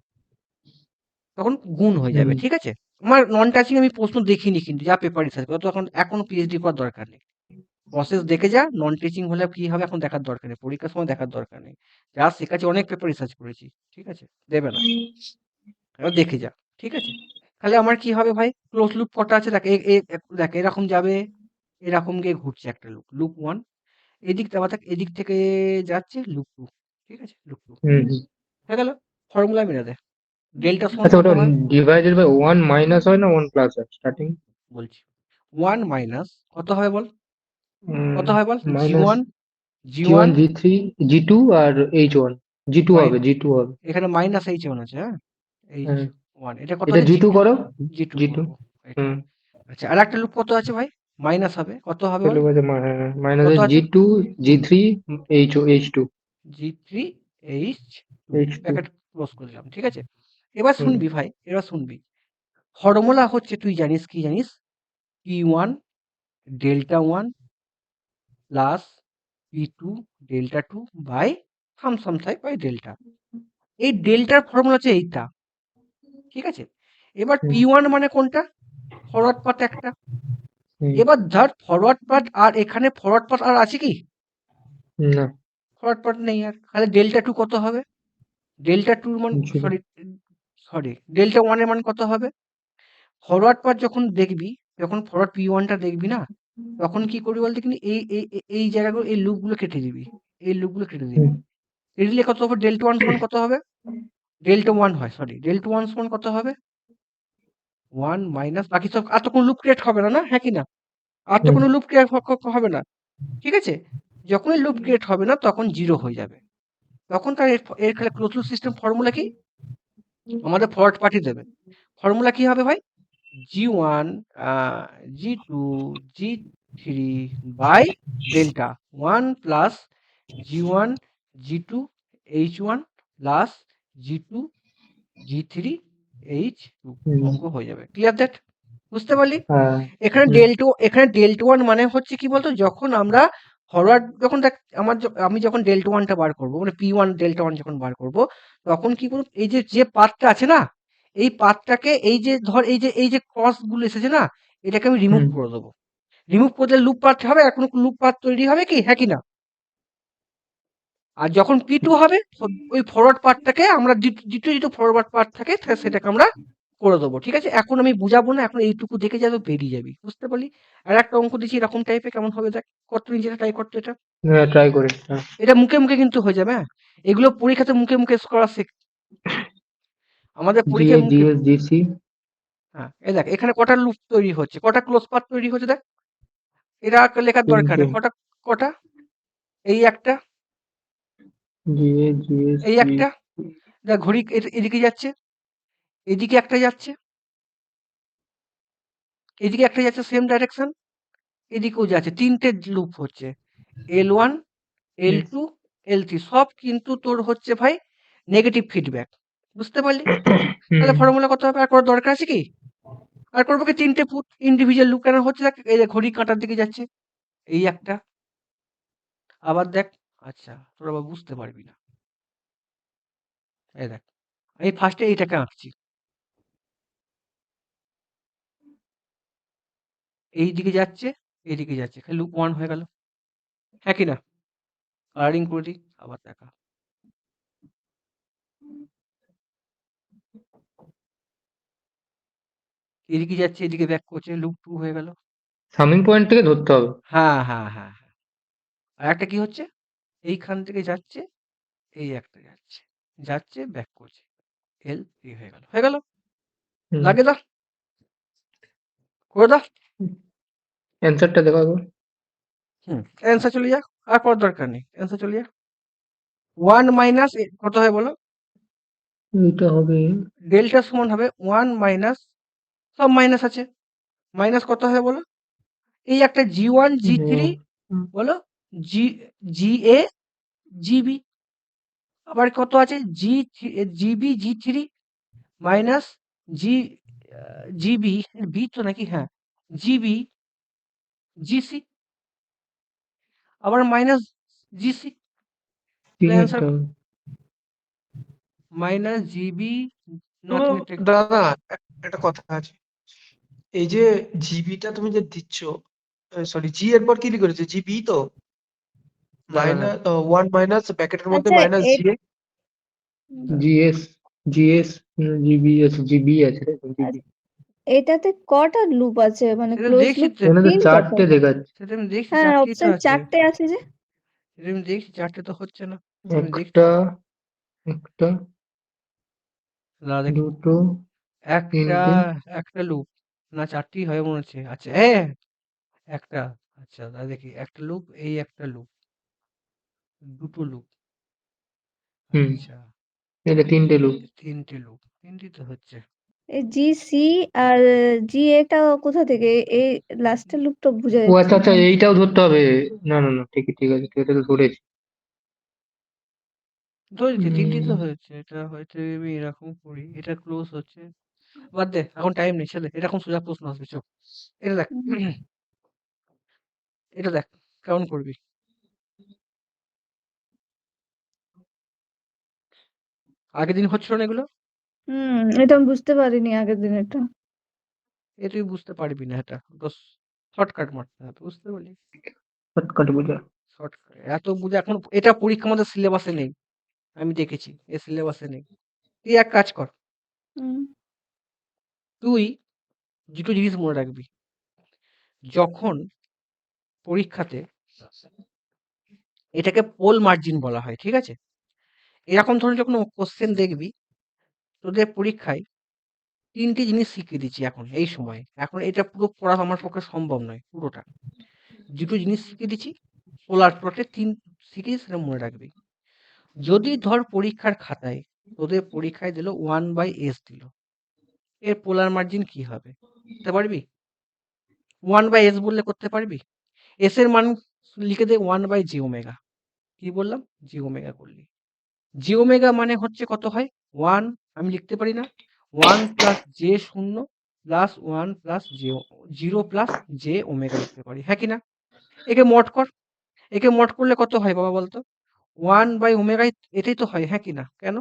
তখন গুণ হয়ে যাবে, ঠিক আছে? আমার নন টাচিং আমি প্রশ্ন দেখিনি, কিন্তু যা পেপার রিসার্চ করো, তো এখন পিএইচডি করার দরকার নেই, প্রসেস দেখে যা। নন টিচিং হলে কি হবে এখন দেখার দরকার নেই, পরীক্ষার সময় দেখার দরকার নেই। যা শেখাচ্ছি অনেক পেপার রিসার্চ করেছি, ঠিক আছে? দেবে না, এবার দেখে যা, ঠিক আছে? তাহলে আমার কি হবে ভাই? ক্লোজ লুপ কটা আছে দেখ, দেখ এরকম যাবে, এরকম গিয়ে ঘুরছে একটা লুপ, লুপ 1। এদিক আবার দেখ, এদিক থেকে যাচ্ছে লুপ 2, ঠিক আছে? লুপ 2 হয়ে গেল। ফর্মুলা মেরে দে, ডেল্টা সমান আচ্ছা, কত ওটা হয়? ডিভাইডেড বাই 1 মাইনাস হয় না 1 প্লাস হয় স্টার্টিং? বলছি 1 মাইনাস কত হবে বল, কত হয় বল? Minus G1, G1 G1 G3 G2 আর H1 G2 হবে, G2 হবে। এখানে মাইনাস H1 আছে, হ্যাঁ, হ্যাঁ, H1, এটা কত এটা আছে? G2 G2, করো, G2 G2। করবো এটা। হুম আচ্ছা, আর একটা লুপ কত আছে ভাই? মাইনাস হবে, কত হবে বল? তাহলে বলছে মাইনাস কত আছে? G2 G3 H2 G3, H2, H2। Bracket close করে দিলাম, ঠিক আছে? এবার শুনবি ভাই, এবার শুনবি। ফর্মুলা হচ্ছে, তুই জানিস, কি জানিস? P1 delta 1 plus P2 delta 2 by sum থাই বাই ডেল্টা। এই ডেল্টার ফর্মুলা হচ্ছে এইটা, ঠিক আছে? এবার P1 মানে কোনটা? ফরওয়ার্ড পাথ একটা। এবার ধর ফরওয়ার্ড পাথ, আর এখানে ফরওয়ার্ড পাথ আর আছে কি? না, ফরওয়ার্ড পাথ নেই আর, তাহলে ডেল্টা 2 কত হবে? ডেল্টা 2 মান, ছিল। সরি সরি ডেল্টা 1 এর মান কত হবে? ফরওয়ার্ড পাথ যখন দেখবি, যখন ফরওয়ার্ড P1 টা দেখবি না, তখন কি করবি বলতে, কিন্তু এই জায়গাগুলো, এই লুপগুলো কেটে দিবি, এই লুপগুলো কেটে দিবি। কেটে দিলে কত হবে? ডেল্টা 1 সমান কত হবে? ডেল্টা 1 হয়, সরি ডেল্টা 1 সমান কত হবে? 1 মাইনাস বাকি সব, আর তো কোনো লুপ ক্রিয়েট হবে না, না হ্যাঁ কি না? আর তো কোনো লুপ ক্রিয়েট হবে না, ঠিক আছে? যখনই লুপ ক্রিয়েট হবে না তখন 0 হয়ে যাবে, তখন তার এর খেলা ক্লোজ লুপ সিস্টেম ফর্মুলা কি? আমাদের ফরওয়ার্ড পার্টি দেবে। ফর্মুলা কি হবে ভাই? G1, G2, G3 by delta 1 plus G1, G2, H1 plus G2, G3, H2, অঙ্ক হয়ে যাবে। Clear that? বুঝতে পারলি? এখানে ডেল্টা 1 মানে হচ্ছে কি বলতো, যখন আমরা ফরওয়ার্ড, যখন দেখ আমি যখন ডেল্টা 1 টা বার করবো, মানে P1 ডেল্টা 1 যখন বার করব, তখন কি করব, এই যে পাথটা আছে না, এই পাথটাকে, এই যে ধর এই যে ক্রস গুলো এসেছে না, এটাকে আমি রিমুভ করে দেবো। রিমুভ করলে লুপ পাথ হবে, আর কোনো লুপ পাথ তৈরি হবে কি, হ্যাঁ কি না? আর যখন P2 হবে, ওই ফরওয়ার্ড পাথটাকে আমরা যেটা ফরওয়ার্ড পাথ থাকে সেটাকে আমরা করে দেবো, ঠিক আছে? এখন আমি বুঝাবো না, এখন এইটুকু দেখে যাবে, বেরিয়ে যাবি, বুঝতে পারলি? আর একটা অঙ্ক দিচ্ছি এরকম টাইপের, কেমন হবে দেখ, কত নিজেটা ট্রাই করতে এটা। ট্রাই করে। এটা মুখে মুখে কিন্তু হয়ে যাবে, হ্যাঁ, এগুলো পরীক্ষাতে মুখে মুখে করা শেখ, আমাদের পরীক্ষায় মুখে। GS GC হ্যাঁ, এই দেখ এখানে কটা লুপ তৈরি হচ্ছে, কটা ক্লোজ পাথ তৈরি হচ্ছে, দেখ এটা লেখার দরকার নেই, কটা কটা, এই একটা, GS GS এই একটা, দেখ ঘড়ি এদিকে যাচ্ছে, এদিকে একটা যাচ্ছে, এদিকে একটা যাচ্ছে সেম ডাইরেকশন, এদিকেও যাচ্ছে, তিনটে লুপ হচ্ছে, L1, L2, L3 সব কিন্তু তোর হচ্ছে ভাই নেগেটিভ ফিডব্যাক। বুঝতে পারলি? তাহলে হুম ফর্মুলা কত হবে? আর করার দরকার আছে কি? আর করবো কি 3টে পুট ইন্ডিভিজুয়াল লুপ কেন হচ্ছে দেখ এই যে ঘড়ি কাঁটার দিকে যাচ্ছে। এই একটা আবার দেখ আচ্ছা তোরা আবার বুঝতে পারবি না। এই দেখ আমি ফার্স্টে এইটাকে আঁকছি। এই দিকে যাচ্ছে, এইদিকে যাচ্ছে। খালি লুপ 1 হয়ে গেল। হ্যাঁ কি না? কালারিং করে দিই আবার দেখা। এদিকে যাচ্ছে, এদিকে ব্যাক করছে, লুপ 2 হয়ে গেল। সামিং পয়েন্ট থেকে ধরতে হবে। হ্যাঁ, হ্যাঁ, হ্যাঁ, হ্যাঁ। আর একটা কি হচ্ছে? এইখান থেকে যাচ্ছে, এই একটা যাচ্ছে। যাচ্ছে, ব্যাক করছে। L3 হয়ে গেল। হয়ে গেল? হুম লাগিয়ে দাও। করে দাও। অ্যান্সারটা দেখো একবার। হুম। অ্যান্সার চলে যাক। আর করার দরকার নেই। অ্যান্সার চলে যাক। 1 মাইনাস কত হয় বলো? এটা হবে ডেল্টা সমান হবে 1 মাইনাস সব মাইনাস আছে। মাইনাস কত হয় বলো? এই একটা G1, G3 বলো জি GA, GB আবার কত আছে GB, G3 minus G GB B তো নাকি হ্যাঁ জিবি জিসি আবার মাইনাস জিসি কি অ্যান্সার একটা মাইনাস জিবি তো নাথিং একটা দাদা একটা কথা আছে, এই যে জিবিটা তুমি যে দিচ্ছ, সরি জি এর পর কি লিখেছে, জিবি তো না না না মাইনাস 1 মাইনাস ব্র্যাকেটের মধ্যে আচ্ছা মাইনাস জি এ। জিএস জিএস জিবি আছে জিবি আছে জিবি। এটাতে কটা লুপ আছে, মানে সেটা ক্লোজ দেখছি লুপ তো এখানে তো 3টা তো। চারটে দেখাচ্ছে। সেটা আমি দেখছি হ্যাঁ, চারটেই তো অপশন আছে 4টে আছে যে। সেটা আমি দেখছি চারটে তো হচ্ছে না আমি দেখছি একটা একটা না দেখি দুটো একটা তিনটে একটা লুপ না চারটেই হয় মনে হচ্ছে আচ্ছা হ্যাঁ একটা আচ্ছা তাহলে দেখি একটা লুপ এই একটা লুপ দুটো লুপ হুম আচ্ছা এটা তিনটে লুপ। তিনটে লুপ তিনটেই তো হচ্ছে এই জি সি আর জি এটা কোথা থেকে? এই লাস্টের লুপটা বোঝা ও যাচ্ছে আচ্ছা আচ্ছা না। এইটাও ধরতে হবে। না না না ঠিক ঠিক আছে এটা তো ধরেছি। ধরেছি তিনটেই তো উম, হয়েছে এটা হয়তো আমি এরকম করি এটা ক্লোজ হচ্ছে বাদ দে এখন টাইম নেই ছেলে এরকম সোজা প্রশ্ন আসবে চো এটা দেখ হুম। এটা দেখ কেমন করবি আগের দিন হচ্ছিল না এগুলো এটা আমি বুঝতে পারিনি আগের দিন এটা। এ তুই বুঝতে পারবি না এটা তো শর্টকাট মারতে হবে বুঝতে পারলি শর্টকাট বোঝা। শর্টকাট এত বুঝে এখন এটা পরীক্ষা আমাদের সিলেবাসে নেই আমি দেখেছি এ সিলেবাসে নেই তুই এক কাজ কর হুম তুই দুটো জিনিস মনে রাখবি যখন পরীক্ষাতে এটাকে পোল মার্জিন বলা হয় ঠিক আছে এরকম ধরনের যখন কোশ্চেন দেখবি তোদের পরীক্ষায় ৩ টে জিনিস শিখিয়ে দিচ্ছি এখন এই সময়ে। এখন এটা পুরো পড়া আমার পক্ষে সম্ভব নয় পুরোটা। দুটো জিনিস শিখিয়ে দিচ্ছি, পোলার প্লটে ৩ শিখিয়ে সেটা মনে রাখবি। যদি ধর পরীক্ষার খাতায় তোদের পরীক্ষায় দিল 1/s দিল। এর পোলার মার্জিন কি হবে? করতে পারবি? 1/s বললে করতে পারবি? s এর মান লিখে দে 1/j-ওমেগা। কি বললাম? j-ওমেগা করলি। j-ওমেগা মানে হচ্ছে কত হয়? 1 আমি লিখতে পারি না? 1 plus j0 plus 1 plus j 0 plus j omega লিখতে পারি। হ্যাঁ কি না? একে মড কর। একে মড করলে কত হয় বাবা বলতো? 1/ওমেগা এটাই তো হয়। হ্যাঁ কি না? কেন?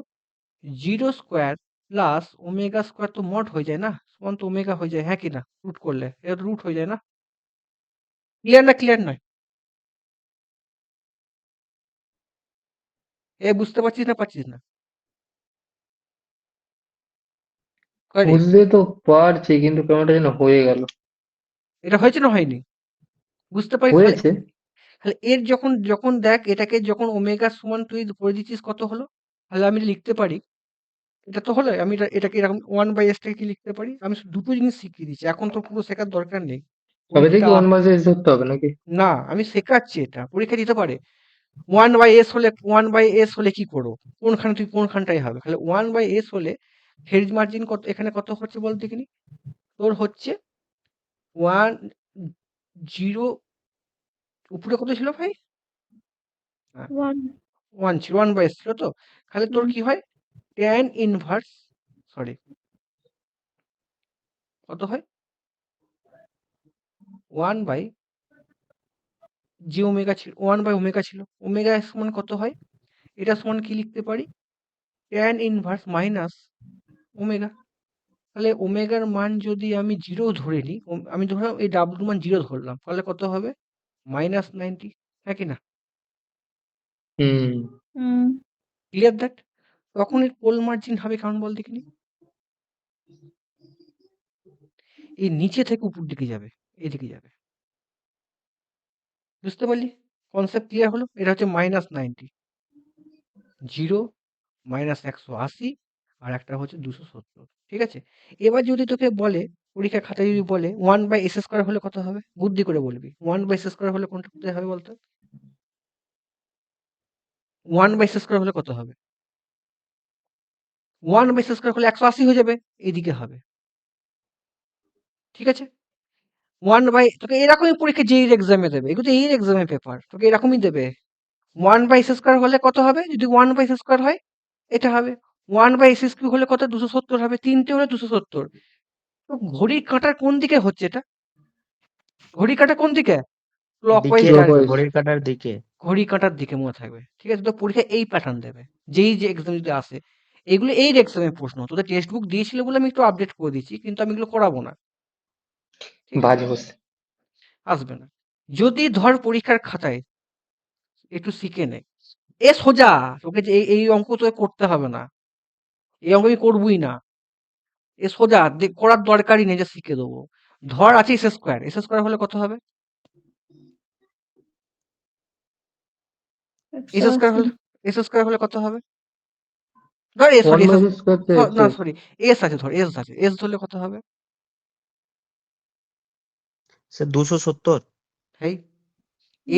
0 স্কয়ার প্লাস ওমেগা স্কয়ার তো মড হয়ে যায় না? সমান তো ওমেগা হয়ে যায়। হ্যাঁ কি না? রুট করলে। এটা রুট হয়ে যায় না? ক্লিয়ার না ক্লিয়ার নয়? এ বুঝতে পারছিস না পারছিস না? কয় রে? বুঝতে তো পারছি কিন্তু কেমনটা যেন হয়ে গেল। এটা হয়েছে না হয়নি? বুঝতে পারিস তাহলে হয়েছে তাহলে এর যখন যখন দেখ এটাকে যখন ওমেগা সমান তুই করে দিচ্ছিস কত হলো? তাহলে আমি লিখতে পারি এটা তো হলো আমি এটাকে এরকম 1/s টাকে কি লিখতে পারি? আমি দুটো জিনিস শিখিয়ে দিচ্ছি। এখন তো পুরো শেখার দরকার নেই। তবে পরীক্ষাতে থেকে 1/s ধরতে হবে নাকি? না আমি শেখাচ্ছি এটা। পরীক্ষা দিতে পারে। 1/s হলে কি করবো? কোনখানে তুই কোনখানটায় হবে? তাহলে 1/s হলে হেরিজ মার্জিন কত এখানে কত হচ্ছে বল দেখিনি? তোর হচ্ছে 1 0 উপরে কত ছিল ভাই? হ্যাঁ, 1 1 ছিল, 1/s ছিল তো? তাহলে তোর হুম। কি হয়? tan ইনভার্স সরি কত হয়? 1/j ছিল, 1/ω ছিল। ওমেগা সমান কত হয়? এটা সমান কি লিখতে পারি? tan inverse minus omega. তাহলে ওমেগার মান যদি আমি 0 ধরে নিই, আমি ধরলাম এই W মান 0 ধরলাম, তাহলে কত হবে? -90, হ্যাঁ কি না? হুম হুম। Clear that? তখন এর পোল মার্জিন হবে কেমন বল দেখিনি? এই নিচে থেকে উপর দিকে যাবে, এদিকে যাবে। বুঝতে পারলি? কনসেপ্ট ক্লিয়ার হলো? এটা হচ্ছে -90, 0 -180 আর একটা হচ্ছে 270, ঠিক আছে? এবার যদি তোকে বলে, পরীক্ষার খাতায় যদি বলে 1/s² হলে কত হবে? বুদ্ধি করে বলবি। 1/s² হলে কোনটা কোথায় হবে বলতো? 1/s² হলে কত হবে? 1/s² হলে 180 হয়ে যাবে, এদিকে হবে। ঠিক আছে? তোকে এরকমই পরীক্ষা JEE এক্সামে দেবে। এগুলো তো এই এক্সামের পেপার। তোকে এরকমই দেবে। 1/s² হলে কত হবে? যদি 1/s² হয়, এটা হবে। 1/s³ হলে কত? 270 হবে। 3টে হলে 270। তো ঘড়ির কাঁটার কোন দিকে হচ্ছে এটা? ঘড়ির কাঁটা কোন দিকে? ক্লকওয়াইজ দিকে Clockwise. ঘড়ির কাঁটার দিকে। ঘড়ির কাঁটার দিকে মনে থাকবে। ঠিক আছে? তো পরীক্ষায় এই প্যাটার্ন দেবে। যে এক্সাম যদি আসে। এগুলো এই এক্সামের প্রশ্ন। তোদের টেক্সট বুক দিয়েছিল বলে আমি একটু আপডেট করে দিচ্ছি। কিন্তু আমি এগুলো করাবো না। ঠিক আছে? বাজ বসে। আসবে না। যদি ধর পরীক্ষার খাতায় একটু শিখে নে। এ সোজা। তোকে যে এই অঙ্ক তোকে করতে হবে না। এই অঙ্ক আমি করবই না। এ সোজা। করার দরকারই নেই যে শিখে দেবো। ধর আছে s²। s² হলে কত হবে? s² 180। হলে s² হলে কত হবে? ধর ওয়ান সরি বাই এস করতে না এসছে। সরি s আছে ধর s আছে। s ধরলে কত হবে? সে 270। হেই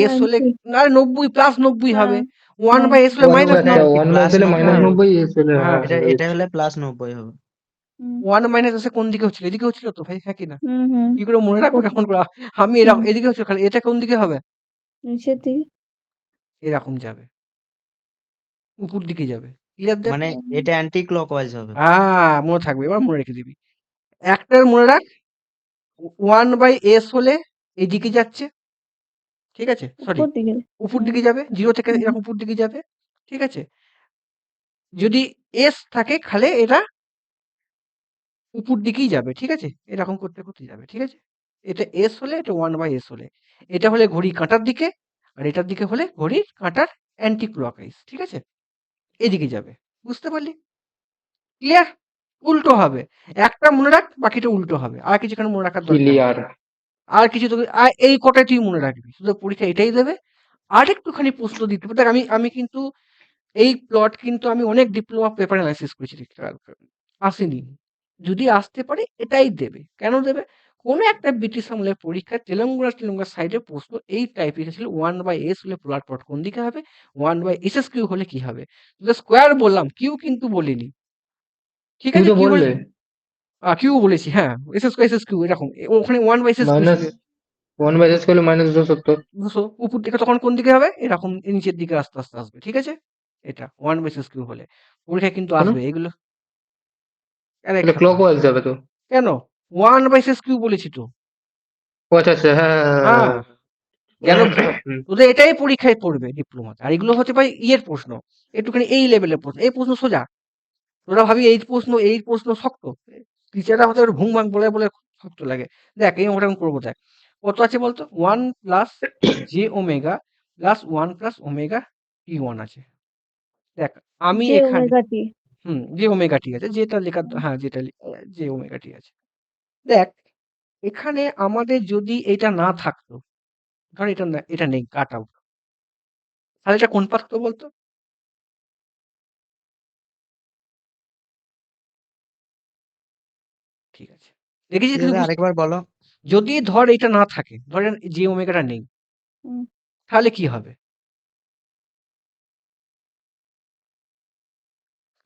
s হলে 90। না 90 প্লাস 90 হবে। হ্যাঁ 1/s হলে ও আচ্ছা মাইনাস আচ্ছা, 90। 1/s হলে হ্যাঁ -90, এস হলে হ্যাঁ এটা হলে +90 হবে। 1 - s কোন দিকে হচ্ছিল? এদিকে হচ্ছিল তো ভাই, হ্যাঁ কি না? হুম হুম। কি করে মনে রাখবো উপর কেমন করে? আমি হুম, এদিকে হচ্ছে, খালি এটা কোন দিকে হবে? নিচের দিকে। এরকম যাবে, উপর দিকে যাবে। Clear that? মানে এটা অ্যান্টি ক্লকওয়াইজ হবে। মনে থাকবে, এবার মনে রেখে দিবি। একটার মনে রাখ, 1/s হলে এদিকে যাচ্ছে, ঠিক আছে? সরি, উপর দিকে। উপর হুম দিকে যাবে, 0 থেকে হুম। এরকম উপর দিকে যাবে, ঠিক আছে? যদি s থাকে তাহলে এটা উপর দিকেই যাবে, ঠিক আছে? এরকম করতে করতে যাবে, ঠিক আছে? এটা s হলে, এটা 1/s হলে, এটা হলে ঘড়ি কাঁটার দিকে, আর এটার দিকে হলে ঘড়ির কাঁটার অ্যান্টি ক্লকওয়াইজ, ঠিক আছে? এদিকে যাবে। বুঝতে পারলি? ক্লিয়ার? উল্টো হবে। একটা মনে রাখ, বাকিটা উল্টো হবে। আর কিছু এখানে মনে রাখার দরকার নেই। ক্লিয়ার। আর কিছু তোকে এই কটাই তুই মনে রাখবি। শুধু পরীক্ষা এটাই দেবে। আরেকটুখানি প্রশ্ন দিতে হবে। দেখ আমি কিন্তু এই প্লট কিন্তু আমি অনেক ডিপ্লোমা পেপার অ্যানালাইসিস করেছি, আসেনি। যদি আসতে পারে এটাই দেবে। কেন দেবে? কোনো একটা ব্রিটিশ আমলের পরীক্ষায় তেলেঙ্গানা সাইডে প্রশ্ন এই টাইপের ছিল, 1/s হলে পোলার প্লট কোন দিকে হবে? 1/s³ হলে কি হবে? স্কোয়ার বললাম, কিউ কিন্তু বলিনি। ঠিক তুই আছে? তো কিউ বললে কিউ বলেছি, হ্যাঁ। s²s³ এরকম। ওখানে 1/s³ মাইনাস ছিল। 1/s করলে -270। 200 উপর দিকে তখন কোন দিকে হবে? এরকম নিচের দিকে আস্তে আস্তে আসবে। ঠিক আছে? এটা 1/s³ হলে। পরীক্ষায় কিন্তু কেন? আসবে এগুলো। আরে তাহলে খেপা, ক্লকওয়াইজ যাবে তো। কেন? 1/s³ বলেছি তো। ও আচ্ছা আচ্ছা, হ্যাঁ হ্যাঁ, কেন? হুম। তোদের এটাই পরীক্ষায় পড়বে ডিপ্লোমাতে। আর এগুলো হচ্ছে ভাই ইয়ের প্রশ্ন। একটুখানি এই লেভেলের প্রশ্ন। এই প্রশ্ন সোজা। তোরা ভাবি এই প্রশ্ন শক্ত। টিচাররা আমাদের ঘুম ভাঙ বলে বলে শক্ত লাগে। দেখ এই অঙ্কটা আমি করবো, দেখ। কত আছে বলতো? 1 + j ওমেগা + 1 + ওমেগা t1 আছে। দেখ আমি যে এখানে ওমেগা টি। যে ওমেগা টি আছে, যেটা লেখা, হ্যাঁ যেটা যে ওমেগা টি আছে। দেখ এখানে আমাদের যদি এটা না থাকতো, ধর এটা নেই, কাট আউট, তাহলে এটা কোন পাথ হতো বলতো? ঠিক আছে, দেখেছিস ঠিক কিছু আছে, আরেকবার বলো। যদি ধর এটা না থাকে, ধরেন যে ওমেগাটা নেই, হুম। তাহলে কি হবে?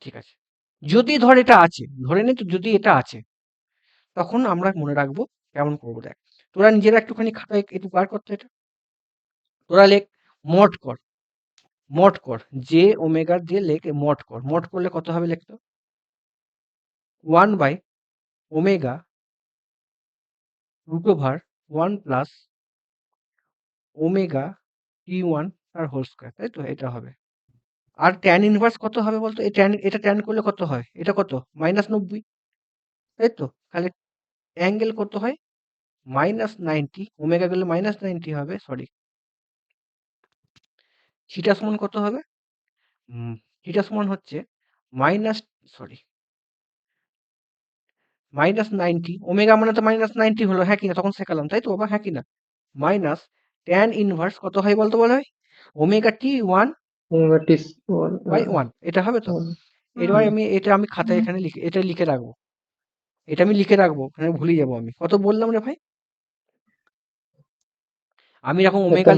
ঠিক আছে, যদি ধর এটা আছে, ধরে নে তো যদি এটা আছে, তখন আমরা মনে রাখবো কেমন করবো। দেখ তোরা নিজেরা একটুখানি খাতায় একটু বার করতে, এটা তোরা লেখ, মড কর মড কর, জে ওমেগা দিয়ে মড কর, মড করলে কত হবে লিখতো 1 by omega root over 1 plus omega T1 তার হোল স্কয়ার, তাই তো? এটা হবে। আর ট্যান ইনভার্স কত হবে বলতো? এটা ট্যান করলে কত হয়? এটা কত? -90, তাই তো? তাহলে অ্যাঙ্গেল কত হয়? -90, ওমেগা গেলে -90 হবে, সরি। থিটা সমান কত হবে? থিটা সমান হচ্ছে -90, ওমেগা মানে তো -90 হলো, হ্যাঁ কি না? তখন শেখালাম, তাই তো বাবা? হ্যাঁ কি না? মাইনাস ট্যান ইনভার্স কত হয় বলতো বলা হয়? Omega T1 omega T one by 1, এটা হবে তো? এবার আমি খাতায় এখানে লিখে রাখবো। এটা আমি লিখে রাখবো, এখানে ভুলে যাবো আমি। কত বললাম রে ভাই? আমি এখন একটা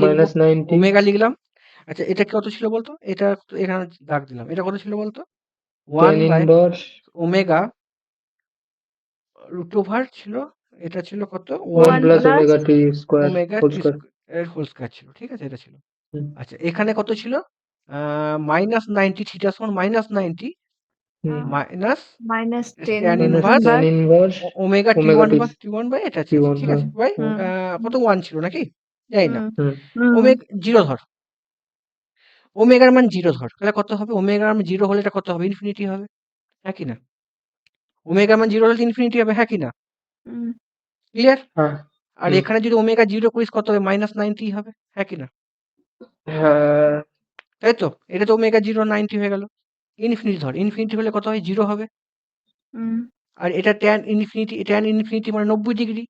ওমেগা -90 লিখলাম। আচ্ছা, এটা কত ছিল বলতো? এটা এখানে দাগ দিলাম। এটা কত ছিল বলতো? Tan 1 by inverse omega root over ছিল, এটা ছিল কত? 1 1 plus plus omega T square omega whole T square. এর হোল স্কয়ার ছিল, ঠিক আছে? এটা ছিল। হুম। আচ্ছা, এখানে কত ছিল? -90, থিটা সমান -90 minus minus ten tan minus inverse tan inverse omega omega T T1 by এটা ছিল, T1, ঠিক হ্যাঁ। আছে? বাই হুম কত 1 ছিল নাকি? জানি না। হুম। ওমেগা 0 ধর, ওমেগার মান 0 ধর, তাহলে কত হবে? ওমেগার মান 0 হলে এটা কত হবে? ইনফিনিটি হবে, হ্যাঁ কি না? ওমেগার মান 0 হলে ইনফিনিটি হবে, হ্যাঁ কি না? ক্লিয়ার? হ্যাঁ আর হুম। এখানে যদি ওমেগা 0 করিস কত হবে? -90 হবে, হ্যাঁ কি না? হ্যাঁ তাই তো? এটা তো ওমেগা 0 90 হয়ে গেল। ইনফিনিটি ধর, ইনফিনিটি হলে কত হয়? 0 হবে। আর এটা ট্যান ইনফিনিটি মানে 90 ডিগ্রি।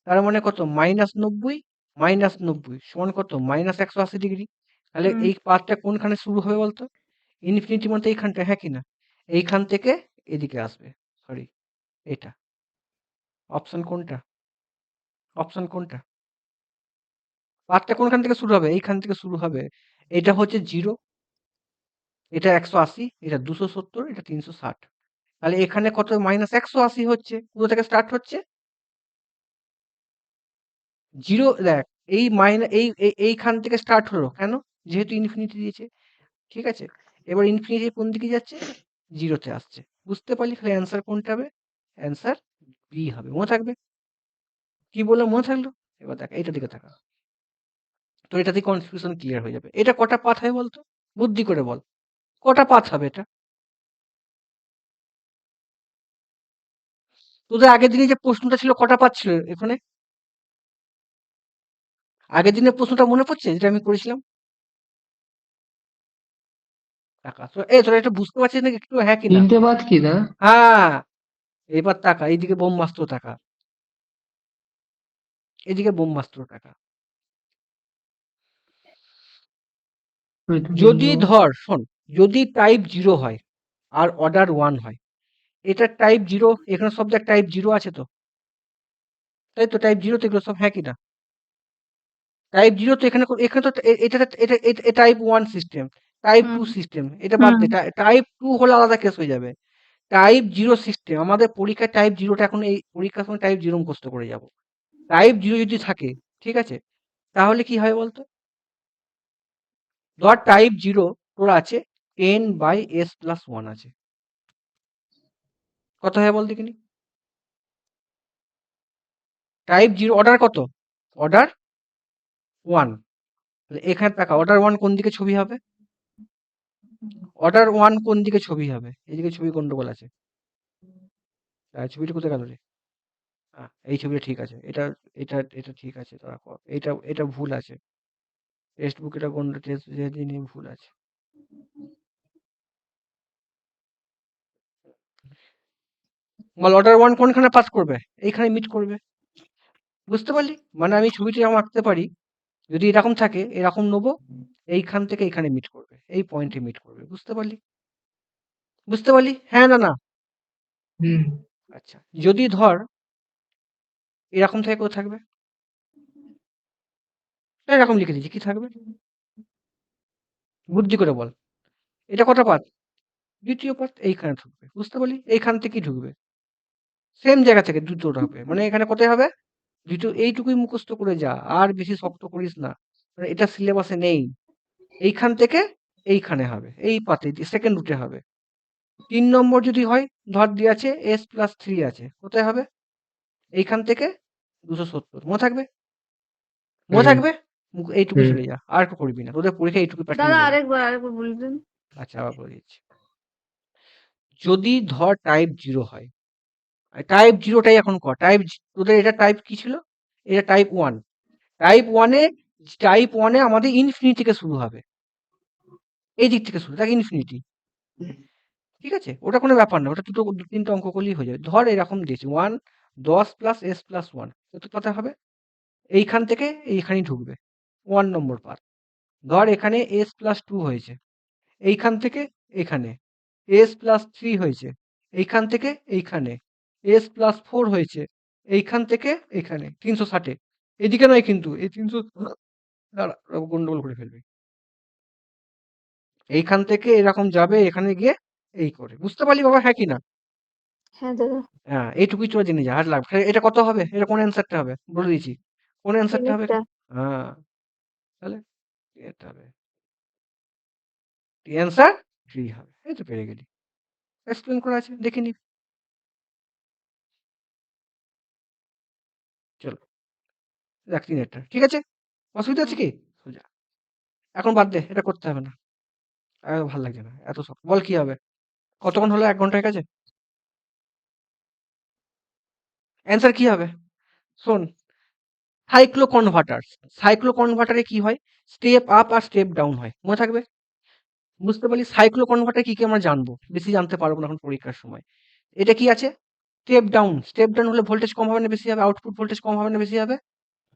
তার মানে কত? -90 -90 সমান কত? -180 ডিগ্রি। তাহলে এই পাথটা কোনখানে শুরু হবে বলতো? ইনফিনিটি মানে তো এইখানটা, হ্যাঁ কি না? এইখান থেকে এদিকে আসবে, সরি, এটা। অপশন কোনটা? অপশন কোনটা? পাথটা কোনখান থেকে শুরু হবে? এইখান থেকে শুরু হবে। এটা হচ্ছে 0, এটা 180, এটা 270, এটা 360। তাহলে এখানে কত? -180 হচ্ছে। কোথা থেকে স্টার্ট হচ্ছে? 0, দেখ, এই এইখান থেকে স্টার্ট হলো কেন? যেহেতু ইনফিনিটি দিয়েছে, ঠিক আছে? এবার ইনফিনিটি কোন দিকে যাচ্ছে? 0 তে আসছে। বুঝতে পারলি? তাহলে অ্যান্সার কোনটা হবে? অ্যান্সার বি হবে। মনে থাকবে? কি বললাম মনে থাকলো? এবার দেখ, এইটার দিকে তাকা। তো এটাতে কনফিউশন ক্লিয়ার হয়ে যাবে। এটা কটা পাথ হয় বলতো? বুদ্ধি করে বল। কটা পাথ হবে এটা? তোদের আগের দিনে যে প্রশ্নটা ছিল কটা পাথ ছিল এখানে? আগের দিনের প্রশ্নটা মনে পড়ছে যেটা আমি করেছিলাম? তাকা। তোরা এটা বুঝতে পারছিস না একটু, হ্যাঁ কি না? 3টে বাদ কি না? হ্যাঁ, এবার তাকা, এইদিকে ব্রহ্মাস্ত্র তাকা, এদিকে ব্রহ্মাস্ত্র তাকা। ওই তো যদি 3টে বাদ। ধর, শোন, যদি টাইপ 0 হয় আর অর্ডার 1 হয়, এটা টাইপ 0, এখানে সব জায়গায় টাইপ 0 আছে তো, তাই তো? টাইপ 0 তো এগুলো সব, হ্যাঁ কি না? টাইপ 0 তো এখানে এখানে তো এটা টাইপ 1 সিস্টেম, টাইপ 2 সিস্টেম, এটা বাদ দে। টাইপ 2 হলে আলাদা কেস হয়ে যাবে। টাইপ 0 সিস্টেম, আমাদের পরীক্ষায় টাইপ 0টা এখন এই পরীক্ষার সময় টাইপ 0 মুখস্থ করে যাব। টাইপ 0 যদি থাকে, ঠিক আছে, তাহলে কি হয় বলতো? ধর টাইপ 0 তোর আছে 10/s+1 আছে, কত হয় বল দেখিনি? টাইপ 0 অর্ডার কত? অর্ডার 1। এখানে তাকা, অর্ডার 1 কোন দিকে ছবি হবে? অর্ডার 1 কোন দিকে ছবি হবে? এদিকে ছবি গন্ডগোল আছে। ছবিটা কোথায় গেল রে? এই ছবিটা ঠিক আছে। এটা ঠিক আছে। তোরা কর। এটা ভুল আছে। টেক্সট বুক এটা টেক্সট নিয়ে ভুল আছে। বল, অর্ডার 1 কোনখানে পাস করবে? এইখানে মিট করবে। বুঝতে পারলি? মানে আমি ছবিটা এরকম আঁকতে পারি, যদি এরকম থাকে এরকম নেবো, এইখান থেকে এখানে মিট করবে, এই পয়েন্টে মিট করবে। বুঝতে পারলি? বুঝতে পারলি? হ্যাঁ না না? হুম। আচ্ছা, যদি ধর এরকম থেকে কোথায় থাকবে? এরকম লিখে দিচ্ছি, কি থাকবে? বুদ্ধি করে বল। এটা কটা পাত? দ্বিতীয় পাত, এইখানে ঢুকবে। বুঝতে পারলি? এইখান থেকেই ঢুকবে, সেম জায়গা থেকে দুটো ঢুকবে। মানে এখানে কোথায় হবে? দুটো। এইটুকুই মুখস্থ করে যা, আর বেশি শক্ত করিস না, মানে এটা সিলেবাসে নেই। এইখান থেকে এইখানে হবে, এই পাতে সেকেন্ড রুটে হবে। 3 নম্বর যদি হয়, ধর দিয়ে আছে s প্লাস 3 আছে, কোথায় হবে? এইখান থেকে 270, মনে থাকবে? মনে হুম থাকবে? এইটুকু হুম ছেড়ে যা, আর করবি না, তোদের পরীক্ষা এইটুকু প্যাটার্ন দাদা বলে। আরেকবার বলে দিন। আচ্ছা, আবার বলে দিচ্ছি। যদি ধর টাইপ 0 হয়, টাইপ 0টাই এখন কর। তোদের এটা টাইপ কি ছিল? এটা টাইপ 1। টাইপ 1 এ আমাদের ইনফিনিটি থেকে শুরু হবে, এই দিক থেকে শুরু, দেখ ইনফিনিটি, ঠিক আছে? ওটা কোনো ব্যাপার না, ওটা দুটো 3টে অঙ্ক করলেই হয়ে যাবে। ধর এরকম দিয়েছি 1 10 প্লাস s প্লাস 1, কত কথা হবে? এইখান থেকে এইখানেই ঢুকবে, 1 নম্বর পাত। ধর এখানে s প্লাস 2 হয়েছে, এইখান থেকে এখানে। s প্লাস 3 হয়েছে, এইখান থেকে এইখানে। s প্লাস 4 হয়েছে, এইখান থেকে এইখানে। 360 এ, এদিকে নয় কিন্তু, এই 300 দাঁড়া, গন্ডগোল করে ফেলবে। এইখান থেকে এরকম যাবে, এখানে গিয়ে এই করে। বুঝতে পারলি বাবা, হ্যাঁ কি না? হ্যাঁ দাদা। হ্যাঁ, এইটুকুই তোরা জেনে যা, আর লাগবে। এটা কত হবে? এটা কোন অ্যান্সারটা হবে? বলে দিয়েছি। কোন অ্যান্সারটা হবে এটা? তিনেরটা। হ্যাঁ, তাহলে এটা হবে। অ্যান্সার 3 হবে। এই তো পেরে গেলি। এক্সপ্লেন করা আছে, দেখে নিবি। চলো, দেখ 3 ঠিক আছে? অসুবিধা আছে কি? সোজা। এখন বাদ দে, এটা করতে হবে না। ভাল লাগছে না, এত সব। বল কি হবে? কতক্ষণ হলো? 1 ঘন্টা হয়ে গেছে? অ্যান্সার কি হবে? শোন, সাইক্লো কনভার্টারে কি হয়? স্টেপ আপ আর স্টেপ ডাউন হয়, মনে থাকবে? বুঝতে পারলি? সাইক্লো কনভার্টার কি আমরা জানবো, বেশি জানতে পারবো না এখন পরীক্ষার সময়। এটা কি আছে? স্টেপ ডাউন হলে ভোল্টেজ কম হবে না বেশি হবে? আউটপুট ভোল্টেজ কম হবে না বেশি হবে?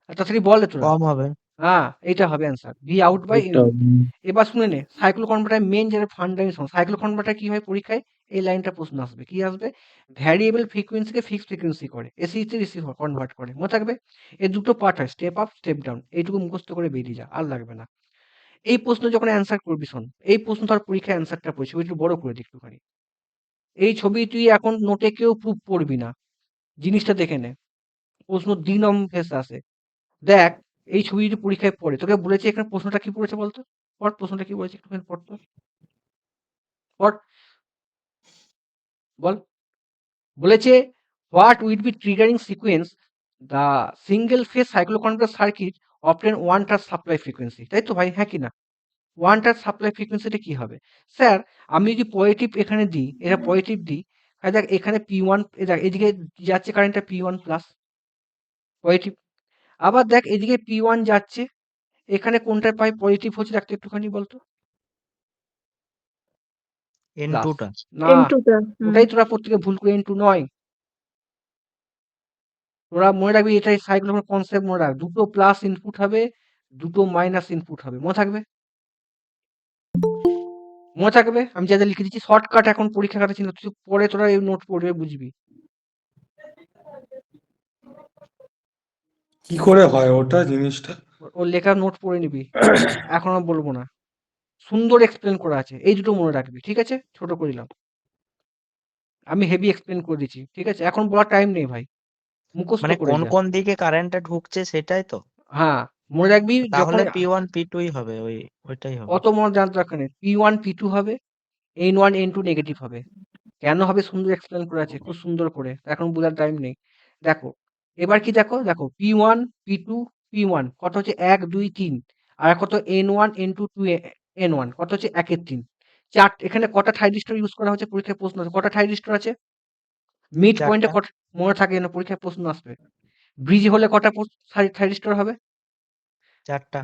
আর তাড়াতাড়ি বল তোরা। কম হবে। হ্যাঁ, এইটা হবে অ্যান্সার, ভি আউট বাই এটা ইন। এবার শুনে নে, সাইক্লো কনভার্টার মেন যেটা ফান্ডামেন্টাল। সাইক্লো কনভার্টার কি হয় পরীক্ষায়? এই লাইনটা প্রশ্ন আসবে, কি আসবে? ভ্যারিয়েবল ফ্রিকোয়েন্সিকে ফিক্সড ফ্রিকোয়েন্সি করে, এসি তে রিসি কনভার্ট করে, মনে থাকবে? এর দুটো পার্ট হয়, স্টেপ আপ স্টেপ ডাউন। এইটুকু মুখস্থ করে বেরিয়ে যা, আর লাগবে না। এই প্রশ্ন যখন অ্যান্সার করবি, শোন, এই প্রশ্ন ধর পরীক্ষায় অ্যান্সারটা পড়ছে, একটু বড় করে দিই একটুখানি। এই ছবি তুই এখন নোটে কেউ প্রুফ করবি না, জিনিসটা দেখে নে। প্রশ্ন দ্বিনম ফেস আসে, দেখ। এই ছবি যদি পরীক্ষায় পড়ে, তোকে বলেছে এখানে প্রশ্নটা কি পড়েছে বলতো? পড়, প্রশ্নটা কি বলেছে একটুখানি পড় তো, পড়, বল। বলেছে what will be triggering sequence the single phase cycloconductor circuit obtain one touch supply frequency, তাই তো ভাই, হ্যাঁ কি না? ওয়ান টাচ সাপ্লাই ফ্রিকোয়েন্সিটা কি হবে? স্যার, আমি যদি পজিটিভ এখানে দিই, এটা পজিটিভ দিই, দেখ এখানে P1, দেখ এদিকে যাচ্ছে কারেন্টটা P1 প্লাস, পজিটিভ। আবার দেখ এদিকে P1 যাচ্ছে, এখানে কোনটা পাই পজিটিভ হচ্ছে, দেখতে একটুখানি বলতো। এন প্লাস টুটা। না, N2টা। ওটাই তোরা প্রত্যেকে ভুল করে N2 নয়। তোরা মনে রাখবি, এটাই সাইক্লোমের কনসেপ্ট মনে রাখ, দুটো প্লাস ইনপুট হবে, দুটো মাইনাস ইনপুট হবে, মনে থাকবে? মনে থাকবে? আমি যা যা লিখে দিচ্ছি শর্টকাট, এখন পরীক্ষা খাতা ছিল, তুই পরে তোরা এই নোট পড়বে, বুঝবি। কি করে হয় ওটা জিনিসটা? ওর লেখা নোট পড়ে নিবি, এখন আর বলবো না। সুন্দর এক্সপ্লেন করা আছে, এই দুটো মনে রাখবি, ঠিক আছে? ছোট করিলাম, আমি হেভি এক্সপ্লেন করে দিচ্ছি, ঠিক আছে? এখন বলার টাইম নেই ভাই, মুখস্থ মানে করে কোন যা। কোন দিকে কারেন্টটা ঢুকছে সেটাই তো? হ্যাঁ, মনে রাখবি যখন তাহলে P1 P2ই হবে, ওইটাই হবে। অত মনে জানার দরকার নেই, P1 P2 হবে, N1 N2 নেগেটিভ হবে। কেন হবে সুন্দর এক্সপ্লেন করা আছে, খুব সুন্দর করে, এখন বোঝার টাইম নেই। দেখো, এবার কি দেখো, দেখো P1 P2 P1 কত হচ্ছে 1 2 3, আর কত N1 N2 2 N1 কত হচ্ছে 1 এর 3। এখানে কটা থাইরিস্টর ইউজ করা হচ্ছে পরীক্ষায় প্রশ্ন আছে, কটা থাইরিস্টর আছে? মিড পয়েন্টে চারটা। কটা? মনে থাকে না, পরীক্ষায় প্রশ্ন আসবে। ব্রিজ হলে কটা থাইরিস্টর হবে? চারটা।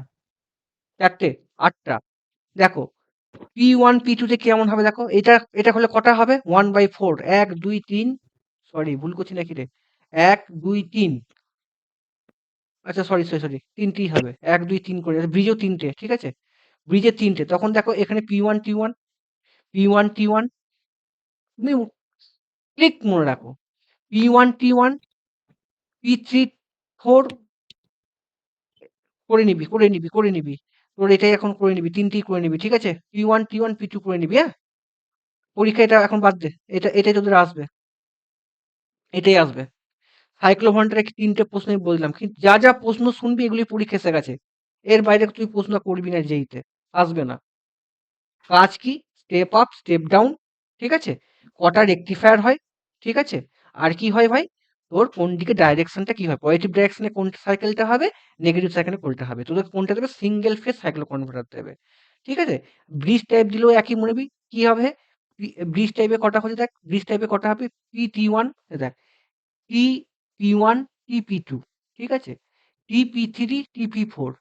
4টে, 8টা। দেখো P1 P2 তে কেমন হবে দেখো, এটা হলে কটা হবে? 1/4, 1 2 3, সরি ভুল করছি নাকি রে, 1 2 3, আচ্ছা সরি সরি সরি, 3টেই হবে, 1 2 3 করে, ব্রিজও 3টে, ঠিক আছে? ব্রিজে 3টে, তখন দেখো এখানে P1 T1, P1 T1, তুমি ক্লিক মনে রাখো, P1 T1, P3 4, করে নিবি, তোর এটাই এখন করে নিবি, 3টেই করে নিবি, ঠিক আছে? P1 T1 P2 করে নিবি, হ্যাঁ? পরীক্ষা এটা এখন বাদ দে, এটাই তোদের আসবে, এটাই আসবে। সাইক্লোভন্টারে 3টে প্রশ্ন আমি বললাম, কিন্তু যা যা প্রশ্ন শুনবি এগুলি পরীক্ষা এসে গেছে, এর বাইরে তুই প্রশ্ন করবি না, যেইতে আসবে না। কাজ কি? স্টেপ আপ, স্টেপ ডাউন, ঠিক আছে? কটা রেকটিফায়ার হয়, ঠিক আছে? আর কি হয় ভাই? তোর কোন দিকে ডাইরেকশনটা কি হয়? পজিটিভ ডাইরেকশনে কোন সাইকেলটা হবে, নেগেটিভ সাইকেলে কোনটা হবে। তোদের কোনটা দেবে? সিঙ্গেল ফেজ সাইক্লো কনভার্টার দেবে। ঠিক আছে? ব্রিজ টাইপ দিলেও একই মনে রাখবি। কি হবে? ব্রিজ টাইপে কটা হচ্ছে দেখ, ব্রিজ টাইপে কটা হবে? PT1 দেখ, TP1, TP2, ঠিক আছে? TP3, TP4,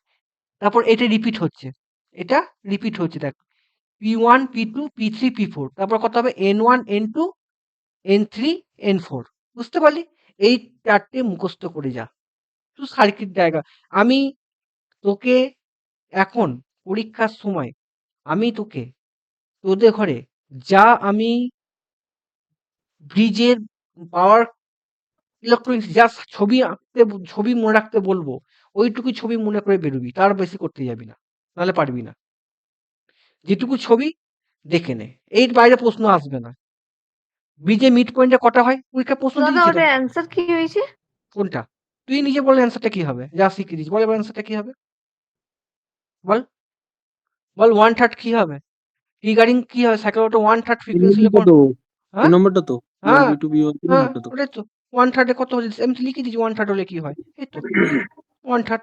তারপর এটা রিপিট হচ্ছে, এটা রিপিট হচ্ছে দেখ, P1, P2, P3, P4, তারপর কত হবে? N1, N2, N3, N4। বুঝতে পারলি? এই ৪ টে মুখস্থ করে যা। শুধু সার্কিট ডায়াগ্রাম। আমি তোকে এখন পরীক্ষার সময় আমি তোকে তোদের ঘরে যা আমি ব্রিজের পাওয়ার ইলেকট্রনিক্স যা ছবি আঁকতে ছবি মনে রাখতে বলবো, ওইটুকু ছবি মনে করে বেরোবি, তার বেশি করতে যাবি না, নাহলে পারবি না। যেটুকু ছবি দেখে নে, এর বাইরে প্রশ্ন আসবে না। ব্রিজে মিড পয়েন্টে কটা হয়? পরীক্ষা প্রশ্ন দাদা দিয়েছিল। ওটার অ্যান্সার কি হয়েছে? কোনটা? তুই নিজে বল অ্যান্সারটা কি হবে, যা শিখিয়ে দিস, বল এবার অ্যান্সারটা কি হবে, বল বল। 1/3 কি হবে? ট্রিগারিং কি হবে? সাইকেল ওয়ান থার্ড ফ্রিকোয়েন্সি হলে কোন? হ্যাঁ নম্বরটা তো হ্যাঁ B2 B1 হ্যাঁ, নম্বরটা তো ওটাই তো। 1/3 কত হচ্ছে? আমি তো লিখে দিয়েছি 1/3 হলে কি হয়, এই তো 1/3,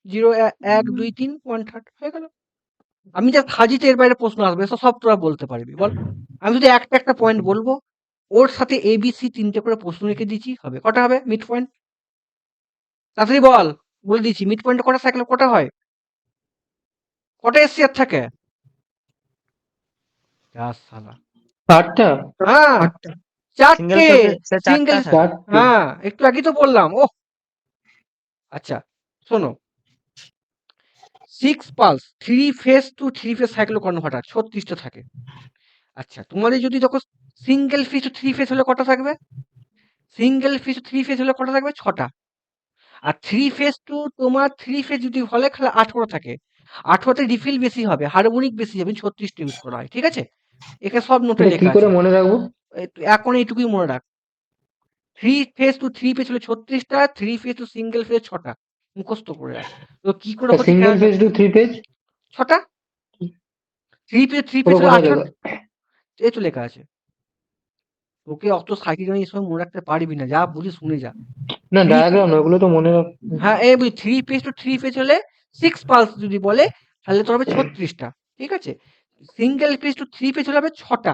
0 1 2 3 1/3 হয়ে গেল। আমি যা খাজিতে এর বাইরে প্রশ্ন আসবে সব তোরা বলতে পারবি, বল। আমি যদি একটা একটা পয়েন্ট বলবো, ওর সাথে ABC 3টে করে প্রশ্ন রেখে দিচ্ছি, হবে কটা হবে মিড পয়েন্ট? তাড়াতাড়ি বল, বলে দিচ্ছি মিড পয়েন্টে কটা সাইকেল কটা হয়, কটা SCR থাকে? যা শালা। 8টা? হ্যাঁ, 8টা। সিঙ্গেল 4টে সে সিঙ্গেল। 4টা থাকে। 4টে? হ্যাঁ, একটু আগেই তো বললাম। ও আচ্ছা, শোনো, 6 pulse 3 phase to 3 phase cycloconverter 36টা থাকে। আচ্ছা, তোমাদের যদি যখন সিঙ্গেল ফেজ টু 3 ফেজ হলে কটা থাকবে? সিঙ্গেল ফেজ টু 3 ফেজ হলে কটা থাকবে? 6টা। আর 3 ফেজ টু তোমার 3 ফেজ যদি হলে খালি 18 থাকে। 18তে রিফিল বেশি হবে, হারমোনিক বেশি হবে, 36টা ইউজ করা হয়, ঠিক আছে? এখানে সব নোটে এটা কি লেখা করে আছে। মনে রাখবো? এখন এইটুকুই মনে রাখ, 3 ফেজ টু 3 ফেজ হলে 36টা, 3 ফেজ টু সিঙ্গেল ফেজ 6টা। মুখস্থ করে রাখ। তো কি করে হচ্ছে সিঙ্গেল কেন? ফেজ টু 3 পেজ 6টা। 3 ফেজ ওটা হলে কোথায় 18, দেখো? এই তো লেখা আছে। তোকে অত সাইকেল গাড়ি এসব মনে রাখতে পারবি না, যা বুঝি শুনে যা। না 3 ডায়াগ্রাম না, ওগুলো তো মনে রাখ। হ্যাঁ, এই বুঝি 3 ফেজ টু 3 ফেজ হলে 6 পালস যদি বলে, তাহলে তোর হবে 36টা, ঠিক আছে? সিঙ্গেল ফেজ টু 3 ফেজ হলে হবে 6টা,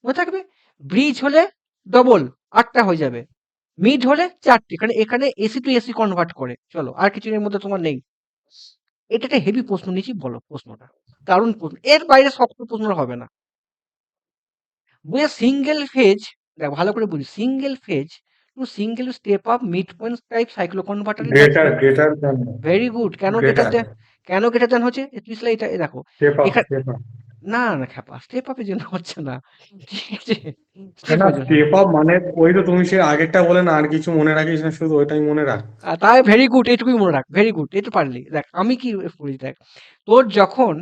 মনে থাকবে? ব্রিজ হলে ডবল 8টা হয়ে যাবে। মিড হলে 4টে, কারণ এখানে এসি টু এসি কনভার্ট করে। চলো, আর কিছু এর মধ্যে তোমার নেই। এটা একটা হেভি প্রশ্ন নিয়েছি, বলো প্রশ্নটা। দারুণ প্রশ্ন, এর বাইরে শক্ত প্রশ্ন হবে না। বুঝে সিঙ্গেল ফেজ, দেখ ভালো করে বুঝি, single phase to single step up mid point type cycloconverter. Greater than very good. কেন গ্রেটার গ্রেটার দেন? কেন গ্রেটার দেন হচ্ছে? তুই আসলে এটা দেখো, স্টেপ আপ এখানে স্টেপ আপ না না খ্যাপা, স্টেপ আপের জন্য হচ্ছে না, ঠিক আছে? না স্টেপ না এর জন্য। স্টেপ আপ মানে ওই তো তুমি সে আগেরটা বলে না আর কিছু মনে রাখিস না, শুধু ওইটাই মনে রাখ। তাই ভেরি গুড, এইটুকুই মনে রাখ, ভেরি গুড, এটা পারলি। দেখ আমি কি করি, দেখ তোর যখন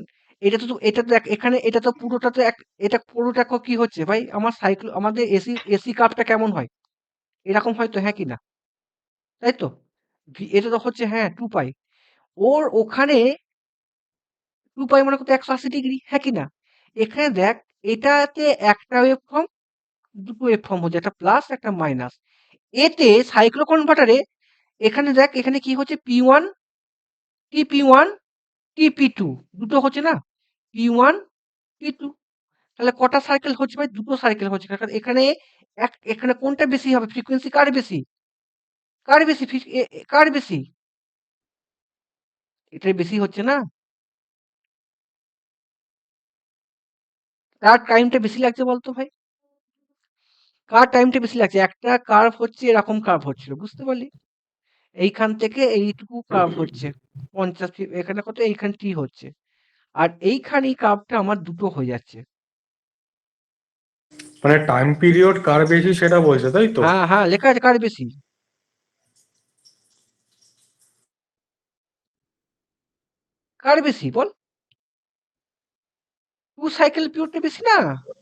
এটা দেখ, এখানে এটা তো পুরোটা তো এটা পুরোটা কি হচ্ছে ভাই, আমার সাইক্লো আমাদের এসি কাপটা কেমন হয়, এরকম হয় তো, হ্যাঁ কি না? তাই তো? এটা তো হচ্ছে হ্যাঁ 2 পাই। ওর ওখানে 2 পাই মানে কত? 180 ডিগ্রি, হ্যাঁ কি না? এখানে দেখ, এটাতে একটা ওয়েভ ফর্ম, দুটো ওয়েভ ফর্ম হচ্ছে, একটা প্লাস একটা মাইনাস। এতে সাইক্লো কনভার্টারে এখানে দেখ, এখানে কি হচ্ছে? P1, TP1, TP2, দুটো হচ্ছে না? P1, P2, তাহলে কটা সাইকেল হচ্ছে ভাই? দুটো সাইকেল হচ্ছে। কারণ এখানে এখানে কোনটা বেশি হবে? ফ্রিকোয়েন্সি কার বেশি? কার বেশি? কার বেশি? এটার বেশি হচ্ছে না? কার টাইমটা বেশি লাগছে বলতো ভাই? কার টাইমটা বেশি লাগছে? একটা কার্ভ হচ্ছে, এরকম কার্ভ হচ্ছিল, বুঝতে পারলি? এইখান থেকে এইটুকু কার্ভ হচ্ছে 50, এখানে কত? এইখান টি হচ্ছে, আর এইখানে এই কার্ভটা আমার দুটো হয়ে যাচ্ছে। মানে টাইম পিরিয়ড কার বেশি সেটা বলছে, তাই তো? হ্যাঁ হ্যাঁ, লেখা আছে কার বেশি। কার বেশি বল? 2 সাইকেল পিরিয়ডটা বেশি না?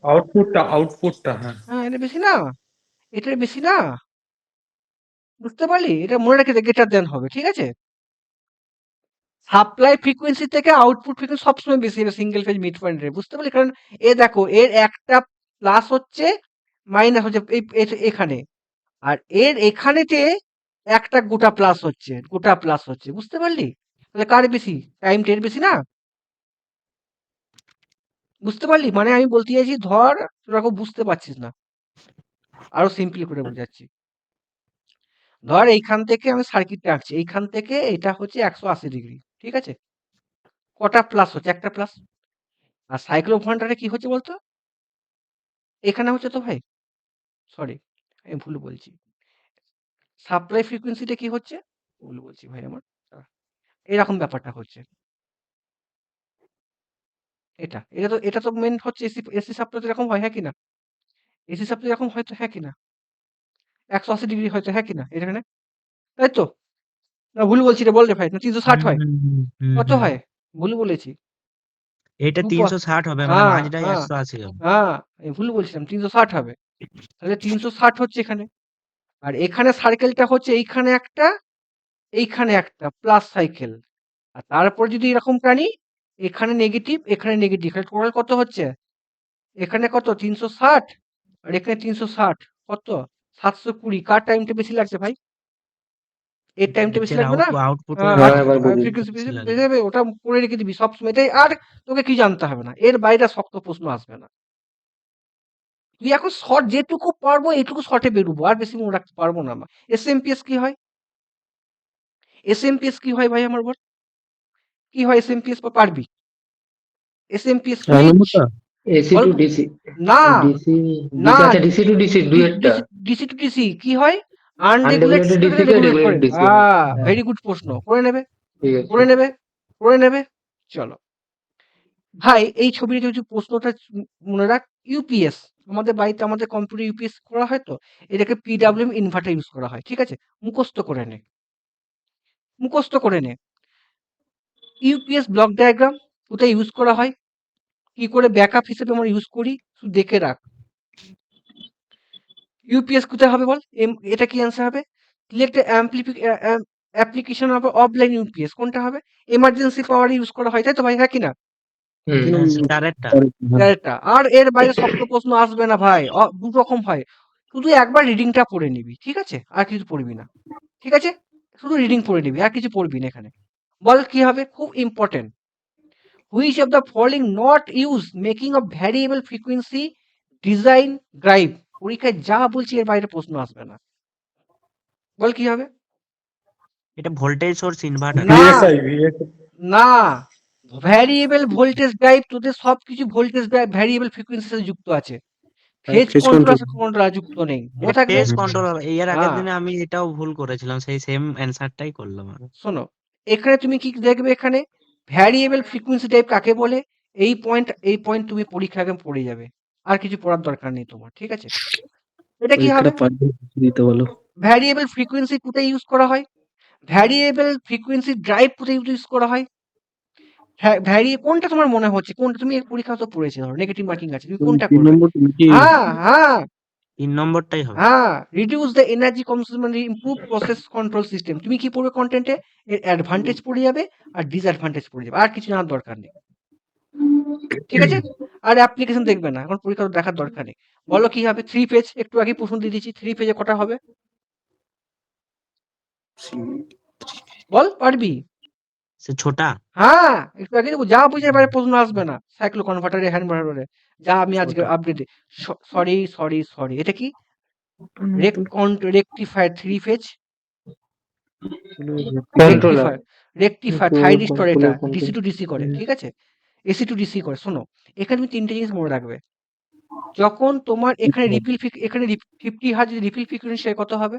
আউটপুটটা হ্যাঁ। হ্যাঁ, এটা বেশি না? এটার বেশি না? বুঝতে পারলি? এটা মনে রেখে দে, গ্রেটার দেন হবে, ঠিক আছে? সাপ্লাই ফ্রিকোয়েন্সি থেকে আউটপুট ফ্রিকোয়েন্সি সবসময় বেশি হবে সিঙ্গেল ফেজ মিড পয়েন্টের, বুঝতে পারলি? কারণ এ দেখো এর একটা প্লাস হচ্ছে মাইনাস হচ্ছে এখানে, আর এর এখানেতে একটা গোটা প্লাস হচ্ছে, বুঝতে পারলি? তাহলে কার বেশি? টাইম টের বেশি না? বুঝতে পারলি? মানে আমি বলতে চাইছি, ধর তোরা খুব বুঝতে পারছিস না, আরো সিম্পলি করে বোঝাচ্ছি। ধর এইখান থেকে আমি সার্কিটটা আঁকছি, এইখান থেকে এটা হচ্ছে 180°, ঠিক আছে? কটা প্লাস হচ্ছে? একটা প্লাস। আর সাইক্লোভোল্টারে কি হচ্ছে বলতো? এখানে হচ্ছে তো ভাই, সরি আমি ভুল বলছি। সাপ্লাই ফ্রিকোয়েন্সিটা কি হচ্ছে? ভুল বলছি ভাই আমার। এরকম ব্যাপারটা হচ্ছে। এটা তো মেন হচ্ছে এসি সাপ্লাই এরকম হয়, হ্যাঁ কি না? এসি সাপ্লাই এরকম হয়তো, হ্যাঁ কি না? 180° হয়তো, হ্যাঁ কি না? এখানে তাই তো? না ভুল বলছি রে, বল রে ভাই। না 360 হয়? কত হয়? ভুল বলেছি। এটা 2 360 হবে, মানে হ্যাঁ, মাঝটাই হ্যাঁ, 180 হবে। হ্যাঁ, আমি ভুল বলছিলাম, 360 হবে। তাহলে 360 হচ্ছে এখানে। আর এখানে সার্কেলটা হচ্ছে এইখানে একটা প্লাস সাইকেল। আর তারপর যদি এরকম টানি, এখানে নেগেটিভ, টোটাল কত হচ্ছে? এখানে কত? 360, আর এখানে 360, কত? 720। কার টাইমটা বেশি লাগছে ভাই? এর টাইমটা বেশি নিচের লাগবে না? আউটপুট হ্যাঁ, হ্যাঁ, এবার বুঝেছি। ফ্রিকোয়েন্সি বেশি লাগে। বেশি হবে, ওটা করে রেখে দিবি সবসময়। এটাই, আর তোকে কি জানতে হবে না, এর বাইরে শক্ত প্রশ্ন আসবে না। তুই এখন শর্ট যেটুকু পারবো এইটুকু শর্টে বেরোবো, আর বেশি মনে রাখতে পারবো না। আমার এসএমপিএস কি হয়? এসএমপিএস কি হয় ভাই আমার বল? কি হয় এসএমপিএস? পারবি? এসএমপিএস সুইচ এসি বল। টু ডিসি, না, ডিসি না, আচ্ছা, ডিসি টু ডিসি দুইটা। ডিসি টু ডিসি কি হয়? আনরেগুলেটেড আনরেগুলেটেড ডিসি কে রেগুলেট করে। Regulated DC. হ্যাঁ, ভেরি গুড প্রশ্ন। করে নেবে, ঠিক আছে। করে নেবে, করে নেবে। চলো ভাই, এই ছবির যে প্রশ্নটা মনে রাখ। ইউপিএস, আমাদের বাড়িতে আমাদের কম্পিউটার ইউপিএস করা হয় তো, এটাকে পিডাব্লিউএম ইনভার্টার ইউজ করা হয়, ঠিক আছে? মুখস্থ করে নে, মুখস্থ করে নে। ইউপিএস ব্লক ডায়াগ্রাম কোথায় ইউজ করা হয়, কি করে ব্যাকআপ হিসেবে আমরা ইউজ করি, শুধু দেখে রাখ। ইউপিএস কোথায় হবে বল? এটা কি অ্যান্সার হবে? Select application of offline UPS, কোনটা হবে? এমার্জেন্সি পাওয়ার ইউজ করা হয়, তাই তো ভাই, হ্যাঁ কি না? ডাইরেক্টটা। ডাইরেক্টটা। আর এর বাইরে শক্ত প্রশ্ন আসবে না ভাই, দু রকম হয়। শুধু একবার রিডিংটা পড়ে নিবি, ঠিক আছে? আর কিছু পড়বি না, ঠিক আছে? শুধু রিডিং পড়ে নিবি, আর কিছু পড়বি না এখানে। বল কি হবে? খুব important. Which of the following not use making of variable frequency design drive? পরীক্ষায় যা বলছি এর বাইরে প্রশ্ন আসবে না। বল কি হবে? এটা ভোল্টেজ সোর্স ইনভার্টার। না, ভিএসআই ভিএসআই না, ভ্যারিয়েবল ভোল্টেজ ড্রাইভ, তোদের সবকিছু ভোল্টেজ ড্রাইভ ভ্যারিয়েবল ফ্রিকোয়েন্সির সাথে যুক্ত আছে। ফেজ কন্ট্রোল যুক্ত নেই, মনে থাকবে। Phase controller. এর আগের হ্যাঁ, দিনে আমি এটাও ভুল করেছিলাম, সেই সেম অ্যান্সারটাই করলাম আমি। শোনো, এখানে তুমি কি দেখবে? এখানে ভ্যারিয়েবল ফ্রিকোয়েন্সি টাইপ কাকে বলে? এই পয়েন্ট তুমি পরীক্ষা আগে পড়ে যাবে, আর কিছু পড়ার দরকার নেই তোমার, ঠিক আছে? এটা কি হবে? ভ্যারিয়েবল ফ্রিকোয়েন্সি কোথায় ইউজ করা হয়? ভ্যারিয়েবল ফ্রিকোয়েন্সি ড্রাইভ কোথায় ইউজ করা হয়? কোনটা তোমার মনে হচ্ছে? কোনটা তুমি পরীক্ষা তো পড়েছো, ধরো নেগেটিভ মার্কিং আছে, তুমি কোনটা করবে? হ্যাঁ, হ্যাঁ, 3 নম্বরটাই হবে। হ্যাঁ, রিডিউস দ্য এনার্জি কনজিউম মানে ইমপ্রুভ প্রসেস কন্ট্রোল সিস্টেম। তুমি কি পড়বে কন্টেন্টে? এর অ্যাডভান্টেজ পড়ে যাবে আর ডিসঅ্যাডভান্টেজ পড়ে যাবে, আর কিছু জানার দরকার নেই, ঠিক আছে? আর অ্যাপ্লিকেশন দেখবে না, এখন পরীক্ষা দেখার দরকার নেই। বলো কি হবে? 3 পেজ, একটু আগে প্রশ্ন দিয়ে দিচ্ছি, 3 পেজে কটা হবে? বল, পারবি? সে ছোটা। হ্যাঁ, একটু আগে দেবো, যা বুঝে এবারে প্রশ্ন আসবে না। সাইক্লো কনভার্টারে, হ্যান্ড কনভার্টারে, যা আমি আজকে আপডেটে। সরি, এটা কি? Rectifier 3 phase controller. Rectifier thyristor, এটা ডিসি টু ডিসি করে, ঠিক আছে? এসি টু ডিসি করে। শোনো, এখানে তুমি 3টে জিনিস মনে রাখবে। যখন তোমার এখানে এখানে 50 হার্জ রিপিল ফ্রিকোয়েন্সি কত হবে?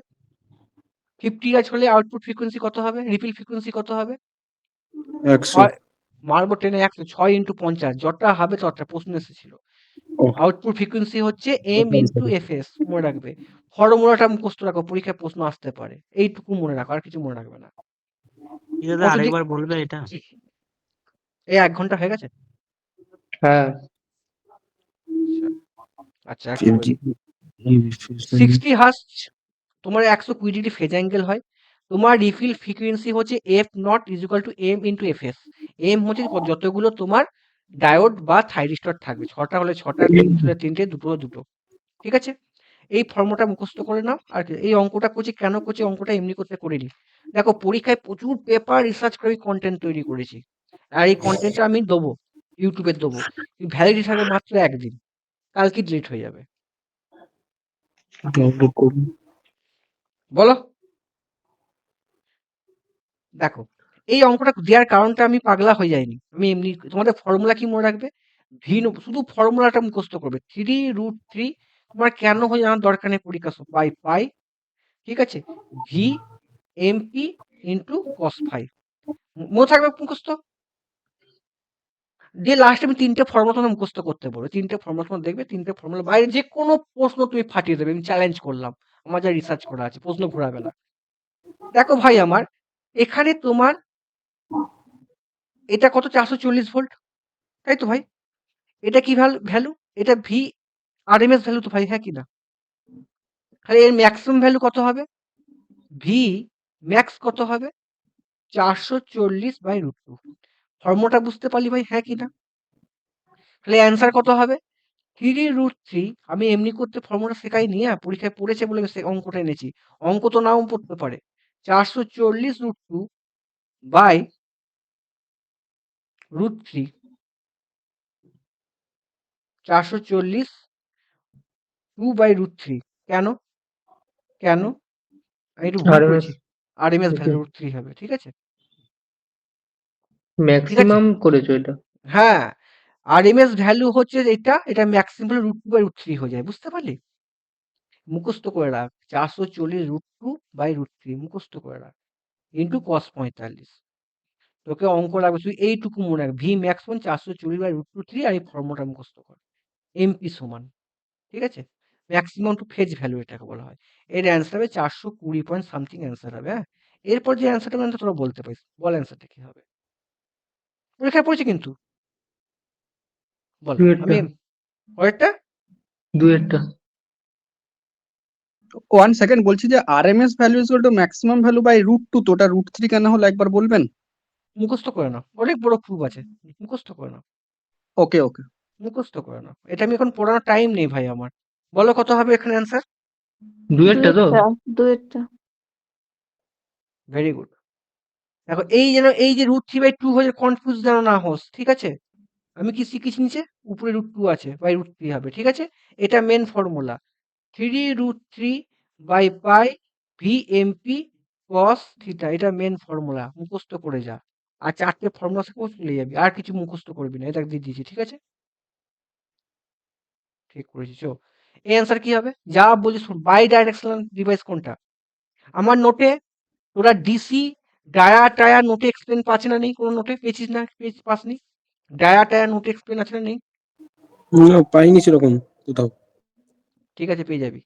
50 হার্জ হলে আউটপুট ফ্রিকোয়েন্সি কত হবে? রিপিল ফ্রিকোয়েন্সি কত হবে? 100 মারবো টেনে 100, 6 × 50, যটা হবে ততটা। প্রশ্ন এসেছিল। আউটপুট ফ্রিকোয়েন্সি হচ্ছে এম ইন্টু এফএস, মনে রাখবে। ফর্মুলাটা মুখস্থ রাখো, পরীক্ষায় প্রশ্ন আসতে পারে। এইটুকু মনে রাখো, আর কিছু মনে রাখবে না। দাদা আরেকবার বলবে এটা? এই 1 ঘন্টা হয়ে গেছে। হ্যাঁ, আচ্ছা, 60 হার্জ তোমার 120° ফেজ অ্যাঙ্গেল হয়। তোমার রিফিল ফ্রিকোয়েন্সি হচ্ছে F not is equal to M into F S. M হচ্ছে যতগুলো তোমার ডায়োড বা থাইরিস্টর থাকবে, 6টা হলে 6টা, 3টে হলে 3টে, 2টো হলে 2টো। ঠিক আছে, এই ফর্মুলাটা মুখস্থ করে নাও। আর কি, এই অঙ্কটা করছি কেন করছি, অঙ্কটা এমনি করতে করিনি। দেখো পরীক্ষায় প্রচুর পেপার রিসার্চ করে কন্টেন্ট তৈরি করেছি, আর এই কন্টেন্টটা আমি দেবো ইউটিউবে দেবো, ভ্যালিডিটি থাকবে মাত্র 1 দিন, কালকে ডিলিট হয়ে যাবে। বলো, দেখো এই অঙ্কটা দেওয়ার কারণটা আমি পাগলা হয়ে যাইনি, আমি এমনি। তোমাদের ফর্মুলা কি মনে রাখবে, শুধু ফর্মুলাটা মুখস্থ করবে, 3√3 তোমার কেন হয় জানার দরকার নেই, পরীক্ষা পাই পাই, ঠিক আছে, V MP into cos phi, মনে থাকবে মুখস্থ। দিয়ে লাস্টে আমি 3টে ফর্মুলা তোমাকে মুখস্থ করতে বলবো, 3টে ফর্মুলা তোমার দেখবে, 3টে ফর্মুলা বাইরে যে কোনো প্রশ্ন তুমি ফাটিয়ে দেবে, আমি চ্যালেঞ্জ করলাম, আমার যা রিসার্চ করা আছে, প্রশ্ন ঘোরাবে না। দেখো ভাই আমার, এখানে তোমার এটা কত, 440 ভোল্ট, তাই তো ভাই? এটা কি ভ্যালু, এটা ভি আরএমএস ভ্যালু তো ভাই, হ্যাঁ কি না? তাহলে এর ম্যাক্সিমাম ভ্যালু কত হবে, ভি ম্যাক্স কত হবে, 440/√2। ফর্মুলাটা বুঝতে পারলি ভাই, হ্যাঁ কি না? তাহলে অ্যান্সার কত হবে, 3√3। আমি এমনি করতে ফর্মুলা শেখাইনি, পরীক্ষায় পড়েছে বলে আমি অঙ্কটা এনেছি, অঙ্ক তো নাও পড়তে পারে। 440√2/√3, 440 2/√3। কেন কেন আমি একটু ভুল RMS করেছি, আরএমএস Okay. ভ্যালু √3 হবে, ঠিক আছে। ম্যাক্সিমাম করেছো এটা। হ্যাঁ, আরএমএস ভ্যালু হচ্ছে এটা, এটা ম্যাক্সিমাম √2/√3 হয়ে যায়, বুঝতে পারলি? মুখস্থ করে রাখ, 440√2/√3 মুখস্থ করে রাখ, ইন্টু cos 45। তোকে অঙ্ক লাগবে তুই এইটুকু মনে রাখ, ভি ম্যাক্সিমাম 440/√3, আর এই ফর্মুলাটা মুখস্থ কর, এমপি সমান, ঠিক আছে, ম্যাক্সিমাম টু ফেজ ভ্যালু এটাকে বলা হয়। এর অ্যান্সার হবে 420 পয়েন্ট সামথিং অ্যান্সার হবে। হ্যাঁ, এরপর যে অ্যান্সারটা মানে তোরা বলতে পারিস, বল অ্যান্সারটা কি হবে, পরীক্ষায় পড়েছে কিন্তু, বল। দুয়েরটা আমি পরেরটা, দুয়েরটা 1 সেকেন্ড, বলছি যে RMS value is equal to maximum value by √2, তো ওটা √3 কেন হলো একবার বলবেন? মুখস্থ করে নাও, অনেক বড় প্রুফ আছে, মুখস্থ করে নাও, ওকে ওকে। মুখস্থ করে নাও, এটা আমি এখন পড়ানোর টাইম নেই ভাই আমার। বলো কত হবে এখানে অ্যান্সার, দুয়েরটা তো দুয়েরটা। Very good. দেখো এই যে √3/2 হয়ে কনফিউজ যেন না হোস, ঠিক আছে। আমি কি শিখেছি নিচে, উপরে √2 আছে, √3 হবে, ঠিক আছে। এটা main formula, 3√3/π VMP cos theta, এটা মেন ফর্মুলা, মুখস্থ করে যা। আর 4টে ফর্মুলা শিখে চলে যাবি, আর কিছু মুখস্থ করবি না, এটা দিয়ে দিয়েছি, ঠিক আছে। ঠিক করেছি, চো। এই অ্যান্সার কি হবে, যা বলছি শুন, বাই ডাইরেকশনাল ডিভাইস কোনটা, আমার নোটে তোরা ডিসি ডায়া টায়া নোটে এক্সপ্লেন পাচ্ছে না, নেই কোনো নোটে পেয়েছিস না, পাসনি, ডায়া টায়া নোটে এক্সপ্লেন আছে না, নেই? না, পাইনি সেরকম কোথাও। ঠিক আছে, পেয়ে যাবি।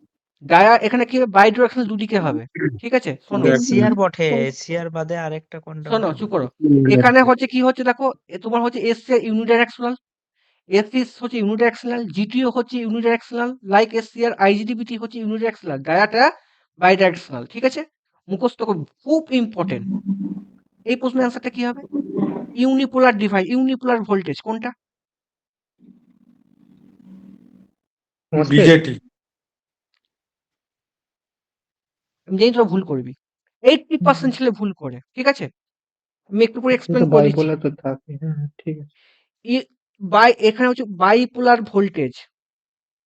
ডায়া এখানে কি হবে, বাই ডাইরেকশনাল দুদিকে হবে, ঠিক আছে। শোনো দেখ। এসিআর বটে, এসিআর বাদে আরেকটা কোনটা শোনো, বলো? চুপ করো। এখানে হচ্ছে কি হচ্ছে দেখো, তোমার হচ্ছে এসসি ইউনিডাইরেকশনাল, এসসিস হচ্ছে ইউনিডাইরেকশনাল, জিটিও হচ্ছে ইউনিডাইরেকশনাল, লাইক এসসিআর আইজিডিবিটি হচ্ছে ইউনিডাইরেকশনাল, ডায়াটা বাই ডাইরেকশনাল, ঠিক আছে। মুখস্থ করবে, খুব ইম্পর্টেন্ট। এই প্রশ্নের অ্যান্সারটা কি হবে, ইউনিপোলার ডিভাইস, ইউনিপোলার ভোল্টেজ কোনটা, বিজেটি। আমি জানি তোরা ভুল করবি, 80% ছেলে ভুল করে, ঠিক আছে। আমি একটু করে এক্সপ্লেন তো করে দিচ্ছি। বাইপোলার তো থাকে, হ্যাঁ ঠিক আছে। এখানে হচ্ছে বাইপোলার ভোল্টেজ,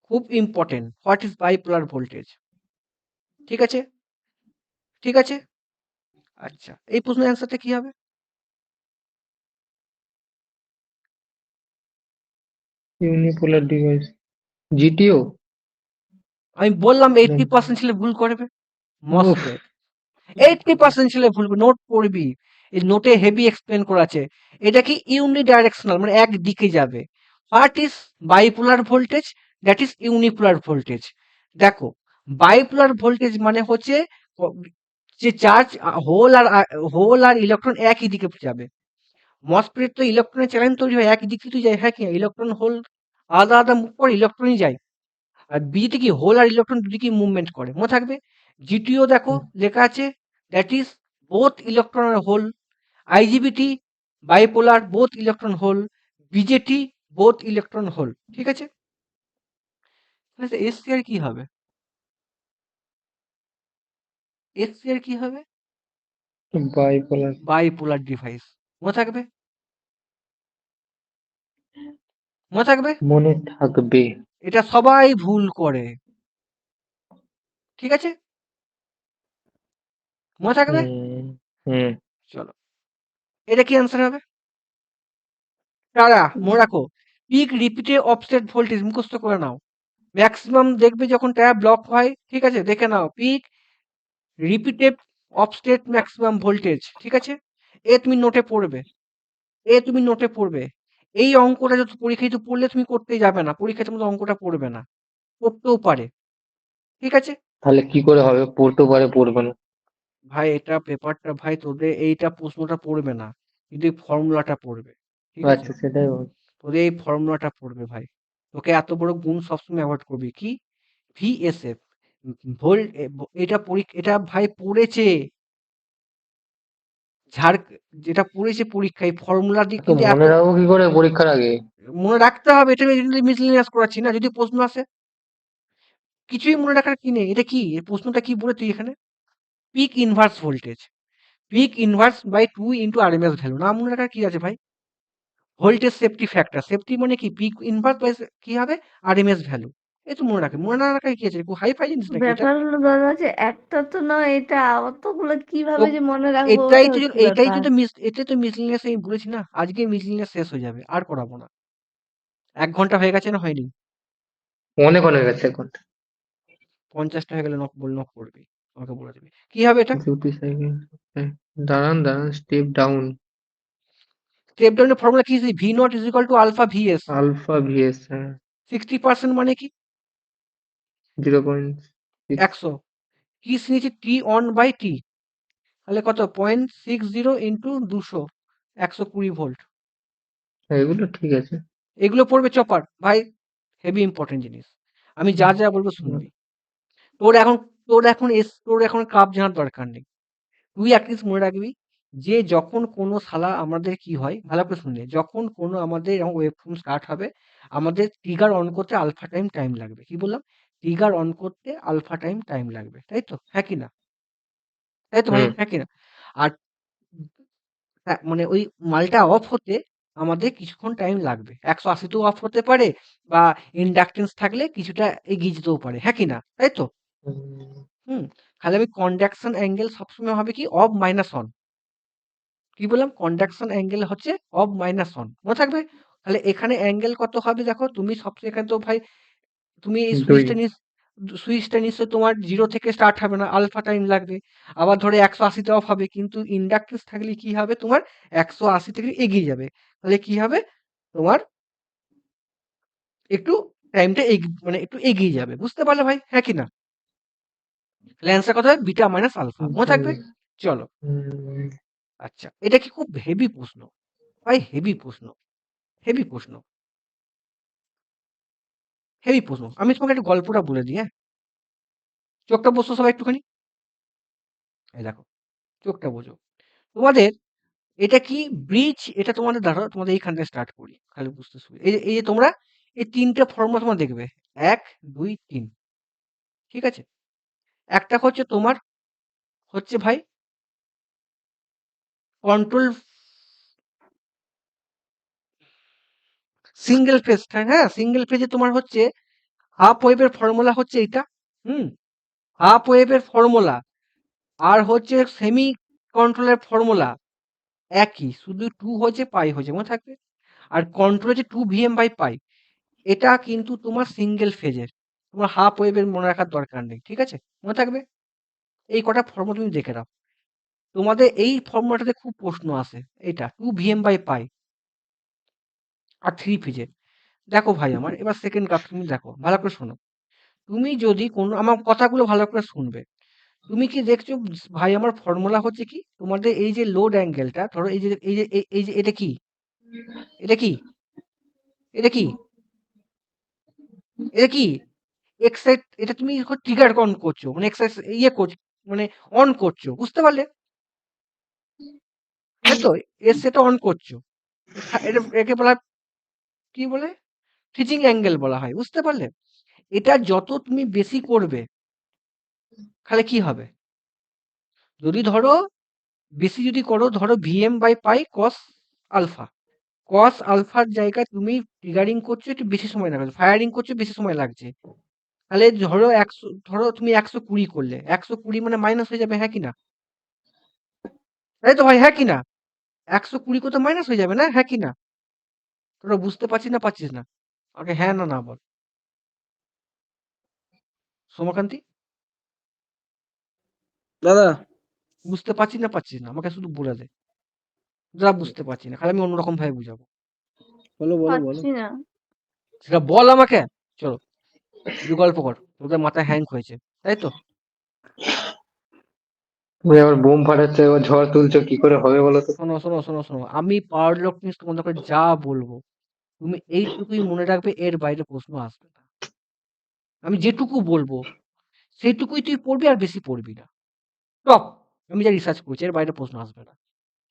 খুব important, what is bipolar voltage, ঠিক আছে, ঠিক আছে। আচ্ছা, এই প্রশ্নের অ্যান্সারটা কি হবে, ইউনিপোলার ডিভাইস জিটিও। আমি বললাম 80% ছেলে ভুল করবে, মসফেট, 80% ছেলে ভুল করবে, নোট পড়বি, এই নোটে হেভি এক্সপ্লেন করা আছে। এটা কি ইউনিডাইরেকশনাল, মানে একদিকে যাবে। What is bipolar voltage, that is unipolar voltage. দেখো, বাইপোলার ভোল্টেজ মানে হচ্ছে যে চার্জ, হোল আর ইলেকট্রন একই দিকে যাবে। মসফেট তো ইলেকট্রনের চ্যালেঞ্জ তৈরি হয় একই দিক থেকে যায়, হ্যাঁ কি, ইলেকট্রন হোল আলাদা আলাদা মুভ করে, ইলেকট্রনই যায়। আর বিতে কি হোল আর ইলেকট্রন দুদিকেই মুভমেন্ট করে, মনে থাকবে। জিটিও দেখো লেখা আছে, that is both electron are whole, IGBT bipolar, both electron whole, BJT both electron whole, ঠিক আছে? তাহলে SCR কি হবে? SCR কি হবে? বাইপোলার। Bipolar device. মনে থাকবে? মনে থাকবে? মনে থাকবে। এটা সবাই ভুল করে। ঠিক আছে? মনে থাকবে? হুম। চলো। এটা কি অ্যান্সার হবে? তারা মনে রাখো, পিক রিপিটে অফসেট ভোল্টেজ মুখস্থ করে নাও। ম্যাক্সিমাম দেখবে যখন ট্যাব ব্লক হয়, ঠিক আছে? দেখে নাও peak repeated offset maximum voltage, ঠিক আছে? তুমি নোটে পড়বে। তুমি নোটে পড়বে। এই অঙ্কটা যত পরীক্ষায় তো পড়লে তুমি করতেই যাবে না। পরীক্ষায় তোমাদের অঙ্কটা পড়বে না। পড়তেও পারে। ঠিক আছে? তাহলে কি করে হবে? পড়তে পারে, পড়বে না। ভাই এটা পেপারটা ভাই তোদের এইটা প্রশ্নটা পড়বে না। কিন্তু এই ফর্মুলাটা পড়বে। ঠিক আছে? আচ্ছা, সেটাই বল। তোদের এই ফর্মুলাটা পড়বে ভাই। তোকে এত বড় গুণ সবসময় অ্যাভয়েড করবি। কি? VSF ভোল্ট এটা ভাই পড়েছে। ঝাড় যেটা পড়েছে পরীক্ষায় ফর্মুলা দিয়ে তো কিন্তু এত মনে রাখবো কি করে পরীক্ষার আগে? মনে রাখতে হবে। এটা মিসলিনিয়াস করাচ্ছি না। যদি প্রশ্ন আসে কিছুই মনে রাখার কি নেই। এটা কি? এই প্রশ্নটা কি বলে তুই এখানে? Peak inverse voltage. Peak inverse by 2 into RMS value. না মনে রাখার কি আছে ভাই? Voltage safety factor. সেফটি মানে কি? পিক ইনভার্স বাই কি হবে? RMS value. এই তো মনে রাখে। মনে না রাখার কি আছে? হাই ফাই জিনিস নাকি এটা? ব্যাপার হলো দাদা যে একটা তো নয় এটা অতগুলো কিভাবে যে মনে রাখবো এটাই ওটা তো হচ্ছে এটাই ব্যাপার। তো এটাই তো মিসলিনিয়াস আমি বলেছি না। আজকে মিসলিনিয়াস শেষ হয়ে যাবে। আর করাবো না। 1 ঘন্টা হয়ে গেছে না হয়নি? অনেক অনেক গেছে এখন। 50 টা হয়ে গেলে নক করবি। আমাকে বলে দিবি। কি হবে এটা? Duty cycle. দাঁড়ান দাঁড়ান, স্টেপ ডাউন। স্টেপ ডাউনের ফর্মুলা কি? V not is equal to alpha VS. Alpha VS, হ্যাঁ। 60% মানে কি? 0.6। 100। কি নিয়েছি? T on by T. তাহলে কত? 0.60 ইন্টু 200। 120 ভোল্ট। হ্যাঁ, এগুলো ঠিক আছে। এগুলো পড়বে চপার। ভাই হেভি ইম্পর্টেন্ট জিনিস। আমি যা যা বলবো শুনবি। তোর এখন তোর এখন কাপ জানার দরকার নেই। তুই অ্যাটলিস্ট মনে রাখবি যে যখন কোনো শালা আমাদের কি হয় ভালো করে শুনলে, যখন কোনো আমাদের এরকম ওয়েভ ফর্ম স্টার্ট হবে, আমাদের ট্রিগার অন করতে আলফা টাইম লাগবে। কি বললাম? ট্রিগার অন করতে আলফা টাইম লাগবে। তাই তো? হ্যাঁ কি না? তাই তো ভাই? হুম। হ্যাঁ কি না? আর মানে ওই মালটা অফ হতে আমাদের কিছুক্ষণ টাইম লাগবে। 180 তেও অফ হতে পারে বা ইন্ডাকটেন্স থাকলে কিছুটা এগিয়ে যেতেও পারে। হ্যাঁ কি না? তাই তো? হুম। তাহলে আমি কন্ডাকশন অ্যাঙ্গেল সবসময় হবে কি? Of minus on. কি বললাম? কন্ডাকশন অ্যাঙ্গেল হচ্ছে অফ মাইনাস অন। মনে থাকবে? তাহলে এখানে অ্যাঙ্গেল কত হবে দেখো? তুমি সবচেয়ে এখানে তো ভাই তুমি এই 2। সুইচটা নিশ্চয়ই তোমার 0 থেকে স্টার্ট হবে না। আলফা টাইম লাগবে। আবার ধরো 180 তে অফ হবে। কিন্তু ইন্ডাকট্যান্স থাকলে কি হবে তোমার? 180 থেকে এগিয়ে যাবে। তাহলে কি হবে? তোমার একটু টাইমটা মানে একটু এগিয়ে যাবে। বুঝতে পারলে ভাই? হ্যাঁ কি না? তাহলে অ্যান্সার কত হবে? Beta minus alpha. মনে থাকবে? চলো। আচ্ছা। এটা কি খুব হেভি প্রশ্ন। ভাই হেভি প্রশ্ন। হেভি প্রশ্ন। হেভি প্রশ্ন। আমি তোমাকে একটা গল্পটা বলে দিই, হ্যাঁ? চোখটা বসো সবাই একটুখানি। এই দেখো, চোখটা বোঝো। তোমাদের এটা কি ব্রিজ? এটা তোমাদের দাঁড়াও, তোমাদের এইখান থেকে স্টার্ট করি। খালি বুঝতে সুবিধা। এই যে তোমরা এই ৩ টে ফর্মুলা তোমরা দেখবে। ১, ২, ৩। ঠিক আছে? একটা হচ্ছে তোমার হচ্ছে ভাই কন্ট্রোল সিঙ্গেল ফেজ, হ্যাঁ? সিঙ্গেল ফেজে তোমার হচ্ছে হাফ ওয়েভের ফর্মুলা হচ্ছে এইটা। হুম? হাফ ওয়েভের ফর্মুলা আর হচ্ছে সেমি কন্ট্রোলের ফর্মুলা একই। শুধু 2 হচ্ছে পাই হচ্ছে। মনে থাকবে? আর কন্ট্রোল হচ্ছে 2 ভিএম বাই পাই। এটা কিন্তু তোমার সিঙ্গেল ফেজের। তোমার হাফ ওয়েভের মনে রাখার দরকার নেই। ঠিক আছে? মনে থাকবে? এই কটা ফর্মুলা তুমি দেখে নাও। তোমাদের এই ফর্মুলাটাতে খুব প্রশ্ন আসে। এইটা 2 ভিএম বাই পাই আর 3 ফেজের। দেখো ভাই আমার এবার সেকেন্ড কাজ তুমি দেখো। ভালো করে শোনো। তুমি যদি কোনো আমার কথাগুলো ভালো করে শুনবে। তুমি কি দেখছো ভাই আমার ফর্মুলা হচ্ছে কি? তোমাদের এই যে লোড অ্যাঙ্গেলটা ধরো এই যে এটা কি? এটা কি? এটা কি? এটা কি? এক্সাইট এটা তুমি ট্রিগার অন করছো। মানে ইয়ে করছো মানে অন করছো। বুঝতে পারলে? তাই তো? এর সেটা অন করছো। একে বলা হয় কি বলে? টিচিং অ্যাঙ্গেল বলা হয়। বুঝতে পারলে? এটা যত তুমি বেশি করবে তাহলে কি হবে? যদি ধরো বেশি যদি করো, ধরো Vm/π cos আলফা। cos আলফার জায়গায় তুমি ট্রিগারিং করছো, একটু বেশি সময় লাগবে। ফায়ারিং করছো, বেশি সময় লাগছে। তাহলে ধরো 100, ধরো তুমি 120 করলে, 120 মানে মাইনাস হয়ে যাবে, হ্যাঁ কি না? তাই তো ভাই, হ্যাঁ কি না? 120 কত মাইনাস হয়ে যাবে না, হ্যাঁ কি না? তোরা বুঝতে পারছিস না পারছিস না? আমাকে হ্যাঁ না না বল। সোমাকান্তি, দাদা বুঝতে পারছিস না পারছিস না? আমাকে শুধু বলে দে। যা বুঝতে পারছি না, খালি আমি অন্যরকম ভাবে বুঝাবো। বলো বলো বলো পাচ্ছি না। সেটা বল আমাকে। চলো তুই গল্প কর, তোদের মাথায় হ্যাং হয়েছে, তাই তো? তুমি আবার বোম ফাটাচ্ছ, এবার ঝড় তুলছো, কি করে হবে বলো তো? শোনো শোনো শোনো শোনো, আমি পাওয়ার ইলেকট্রনিক্স তোমাদেরকে যা বলবো তুমি এইটুকুই মনে রাখবে, এর বাইরে প্রশ্ন আসবে না। আমি যেটুকু বলবো সেইটুকুই তুই পড়বি, আর বেশি পড়বি না। টপ, আমি যা রিসার্চ করছি এর বাইরে প্রশ্ন আসবে না।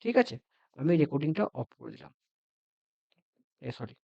ঠিক আছে? আমি রেকর্ডিংটা অফ করে দিলাম। সরি।